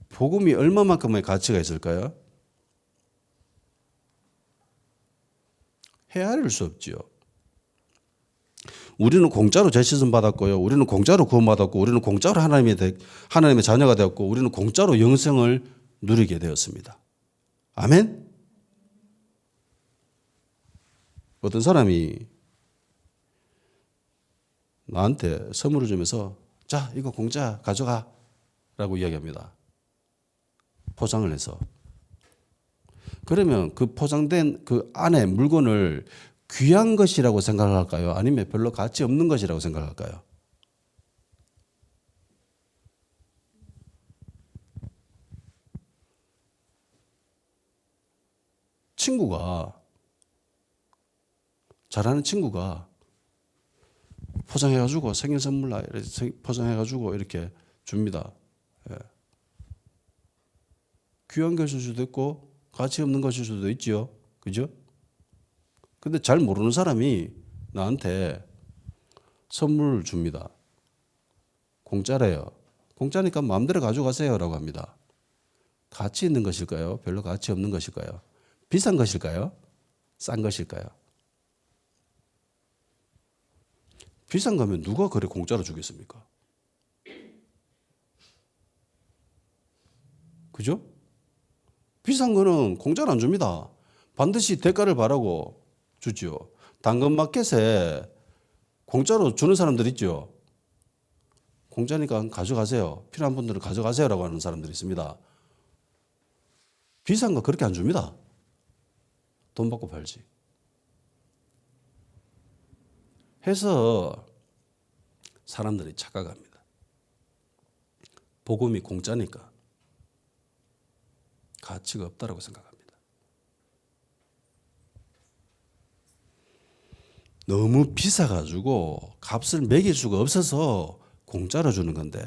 복음이 얼마만큼의 가치가 있을까요? 헤아릴 수 없지요. 우리는 공짜로 재시즌 받았고요. 우리는 공짜로 구원받았고 우리는 공짜로 하나님의 자녀가 되었고 우리는 공짜로 영생을 누리게 되었습니다. 아멘? 어떤 사람이 나한테 선물을 주면서 자, 이거 공짜 가져가 라고 이야기합니다. 포장을 해서. 그러면 그 포장된 그 안에 물건을 귀한 것이라고 생각할까요? 아니면 별로 가치 없는 것이라고 생각할까요? 잘하는 친구가 포장해가지고 생일 선물로 포장해가지고 이렇게 줍니다. 예. 귀한 것일 수도 있고 가치 없는 것일 수도 있죠. 그죠? 근데 잘 모르는 사람이 나한테 선물을 줍니다. 공짜래요. 공짜니까 마음대로 가져가세요 라고 합니다. 가치 있는 것일까요? 별로 가치 없는 것일까요? 비싼 것일까요? 싼 것일까요? 비싼 거면 누가 그래 공짜로 주겠습니까? 그죠? 비싼 거는 공짜로 안 줍니다. 반드시 대가를 바라고 주죠. 당근마켓에 공짜로 주는 사람들 있죠. 공짜니까 가져가세요. 필요한 분들은 가져가세요라고 하는 사람들이 있습니다. 비싼 거 그렇게 안 줍니다. 돈 받고 팔지. 해서 사람들이 착각합니다. 복음이 공짜니까 가치가 없다라고 생각합니다. 너무 비싸가지고 값을 매길 수가 없어서 공짜로 주는 건데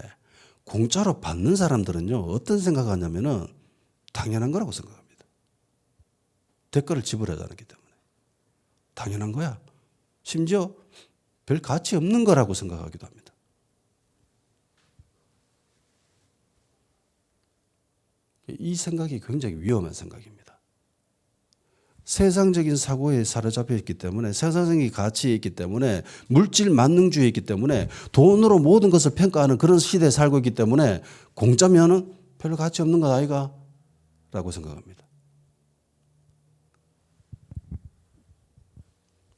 공짜로 받는 사람들은요 어떤 생각하냐면은 당연한 거라고 생각합니다. 대가를 지불하지 않았기 때문에 당연한 거야. 심지어 별 가치 없는 거라고 생각하기도 합니다. 이 생각이 굉장히 위험한 생각입니다. 세상적인 사고에 사로잡혀 있기 때문에 세상적인 가치에 있기 때문에 물질 만능주의에 있기 때문에 돈으로 모든 것을 평가하는 그런 시대에 살고 있기 때문에 공짜면은 별로 가치 없는 것 아이가? 라고 생각합니다.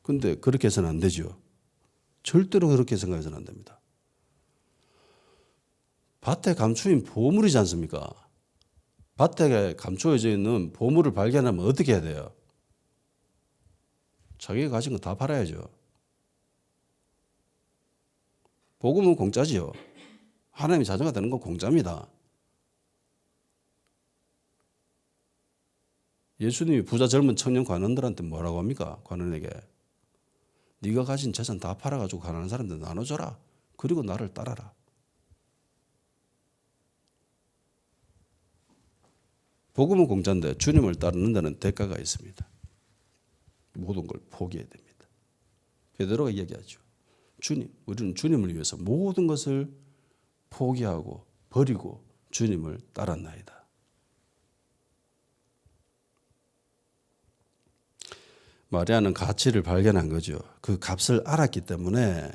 근데 그렇게 해서는 안 되죠. 절대로 그렇게 생각해서는 안 됩니다. 밭에 감추인 보물이지 않습니까? 밭에 감추어져 있는 보물을 발견하면 어떻게 해야 돼요? 자기가 가진 거 다 팔아야죠. 복음은 공짜지요. 하나님의 자녀가 되는 건 공짜입니다. 예수님이 부자 젊은 청년 관원들한테 뭐라고 합니까? 관원에게. 네가 가진 재산 다 팔아가지고 가난한 사람들 나눠줘라. 그리고 나를 따라라. 복음은 공짜인데 주님을 따르는 데는 대가가 있습니다. 모든 걸 포기해야 됩니다. 베드로가 이야기하죠. 주님, 우리는 주님을 위해서 모든 것을 포기하고 버리고 주님을 따랐나이다. 마리아는 가치를 발견한 거죠. 그 값을 알았기 때문에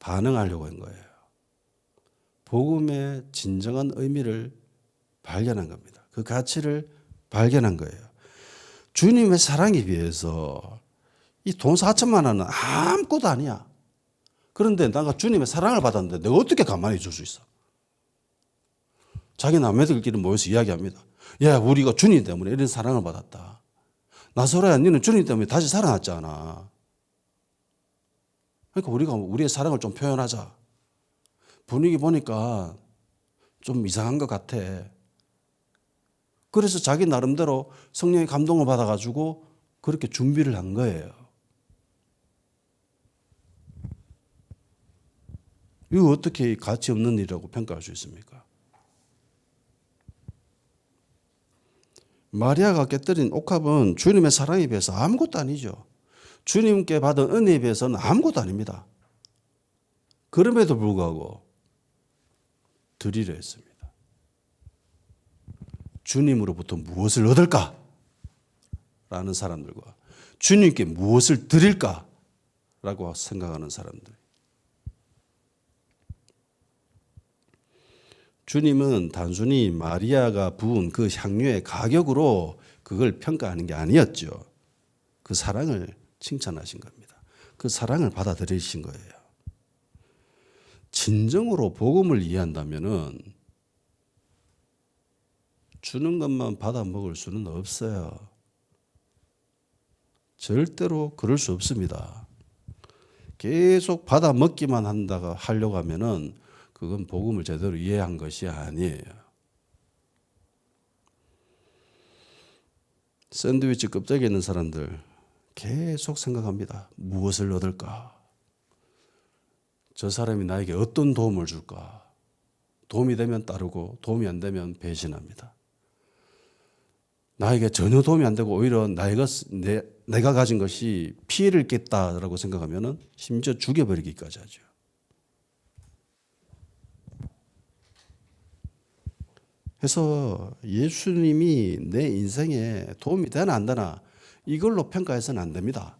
반응하려고 한 거예요. 복음의 진정한 의미를 발견한 겁니다. 그 가치를 발견한 거예요. 주님의 사랑에 비해서 이 돈 4천만 원은 아무것도 아니야. 그런데 내가 주님의 사랑을 받았는데 내가 어떻게 가만히 있을 수 있어? 자기 남매들끼리 모여서 이야기합니다. 야, 우리가 주님 때문에 이런 사랑을 받았다. 나사로야, 너는 주님 때문에 다시 살아났잖아. 그러니까 우리가 우리의 사랑을 좀 표현하자. 분위기 보니까 좀 이상한 것 같아. 그래서 자기 나름대로 성령의 감동을 받아가지고 그렇게 준비를 한 거예요. 이거 어떻게 가치 없는 일이라고 평가할 수 있습니까? 마리아가 깨뜨린 옥합은 주님의 사랑에 비해서 아무것도 아니죠. 주님께 받은 은혜에 비해서는 아무것도 아닙니다. 그럼에도 불구하고 드리려 했습니다. 주님으로부터 무엇을 얻을까? 라는 사람들과 주님께 무엇을 드릴까? 라고 생각하는 사람들. 주님은 단순히 마리아가 부은 그 향유의 가격으로 그걸 평가하는 게 아니었죠. 그 사랑을 칭찬하신 겁니다. 그 사랑을 받아들이신 거예요. 진정으로 복음을 이해한다면은 주는 것만 받아 먹을 수는 없어요. 절대로 그럴 수 없습니다. 계속 받아 먹기만 한다고 하려고 하면은 그건 복음을 제대로 이해한 것이 아니에요. 샌드위치 껍데기에 있는 사람들 계속 생각합니다. 무엇을 얻을까? 저 사람이 나에게 어떤 도움을 줄까? 도움이 되면 따르고 도움이 안 되면 배신합니다. 나에게 전혀 도움이 안 되고 오히려 내가 가진 것이 피해를 입겠다라고 생각하면 심지어 죽여버리기까지 하죠. 그래서 예수님이 내 인생에 도움이 되나 안 되나 이걸로 평가해서는 안 됩니다.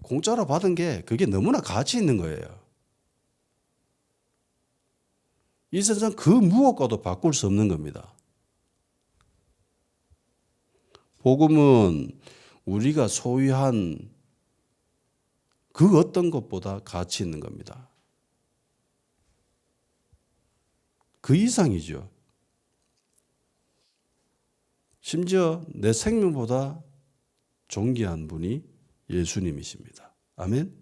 공짜로 받은 게 그게 너무나 가치 있는 거예요. 이 세상 그 무엇과도 바꿀 수 없는 겁니다. 복음은 우리가 소유한 그 어떤 것보다 가치 있는 겁니다. 그 이상이죠. 심지어 내 생명보다 존귀한 분이 예수님이십니다. 아멘.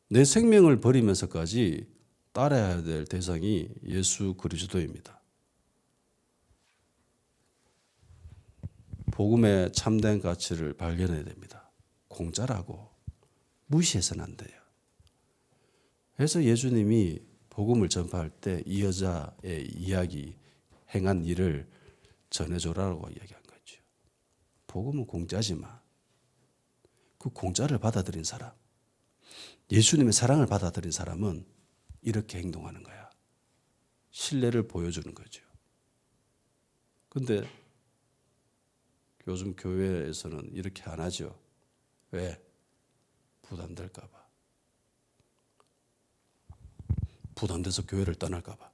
내 생명을 버리면서까지 따라야 될 대상이 예수 그리스도입니다. 복음의 참된 가치를 발견해야 됩니다. 공짜라고 무시해서는 안 돼요. 그래서 예수님이 복음을 전파할 때 이 여자의 이야기, 행한 일을 전해줘라고 이야기한 거죠. 복음은 공짜지만 그 공짜를 받아들인 사람, 예수님의 사랑을 받아들인 사람은 이렇게 행동하는 거야. 신뢰를 보여주는 거죠. 근데 요즘 교회에서는 이렇게 안 하죠. 왜? 부담될까 봐. 부담돼서 교회를 떠날까 봐.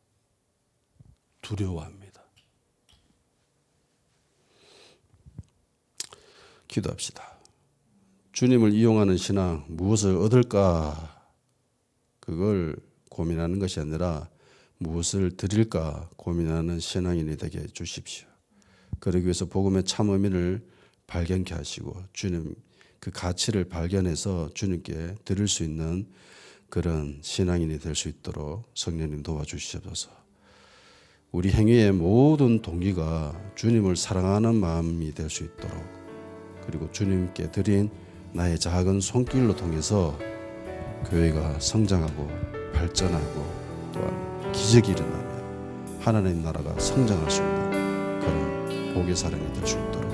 두려워합니다. 기도합시다. 주님을 이용하는 신앙, 무엇을 얻을까? 그걸 고민하는 것이 아니라 무엇을 드릴까 고민하는 신앙인이 되게 해주십시오. 그러기 위해서 복음의 참 의미를 발견케 하시고 주님 그 가치를 발견해서 주님께 드릴 수 있는 그런 신앙인이 될 수 있도록 성령님 도와주시옵소서. 우리 행위의 모든 동기가 주님을 사랑하는 마음이 될 수 있도록, 그리고 주님께 드린 나의 작은 손길로 통해서 교회가 성장하고 발전하고 또한 기적이 일어나며 하나님 나라가 성장할 수 있는 그런 복의 사람이 될 수 있도록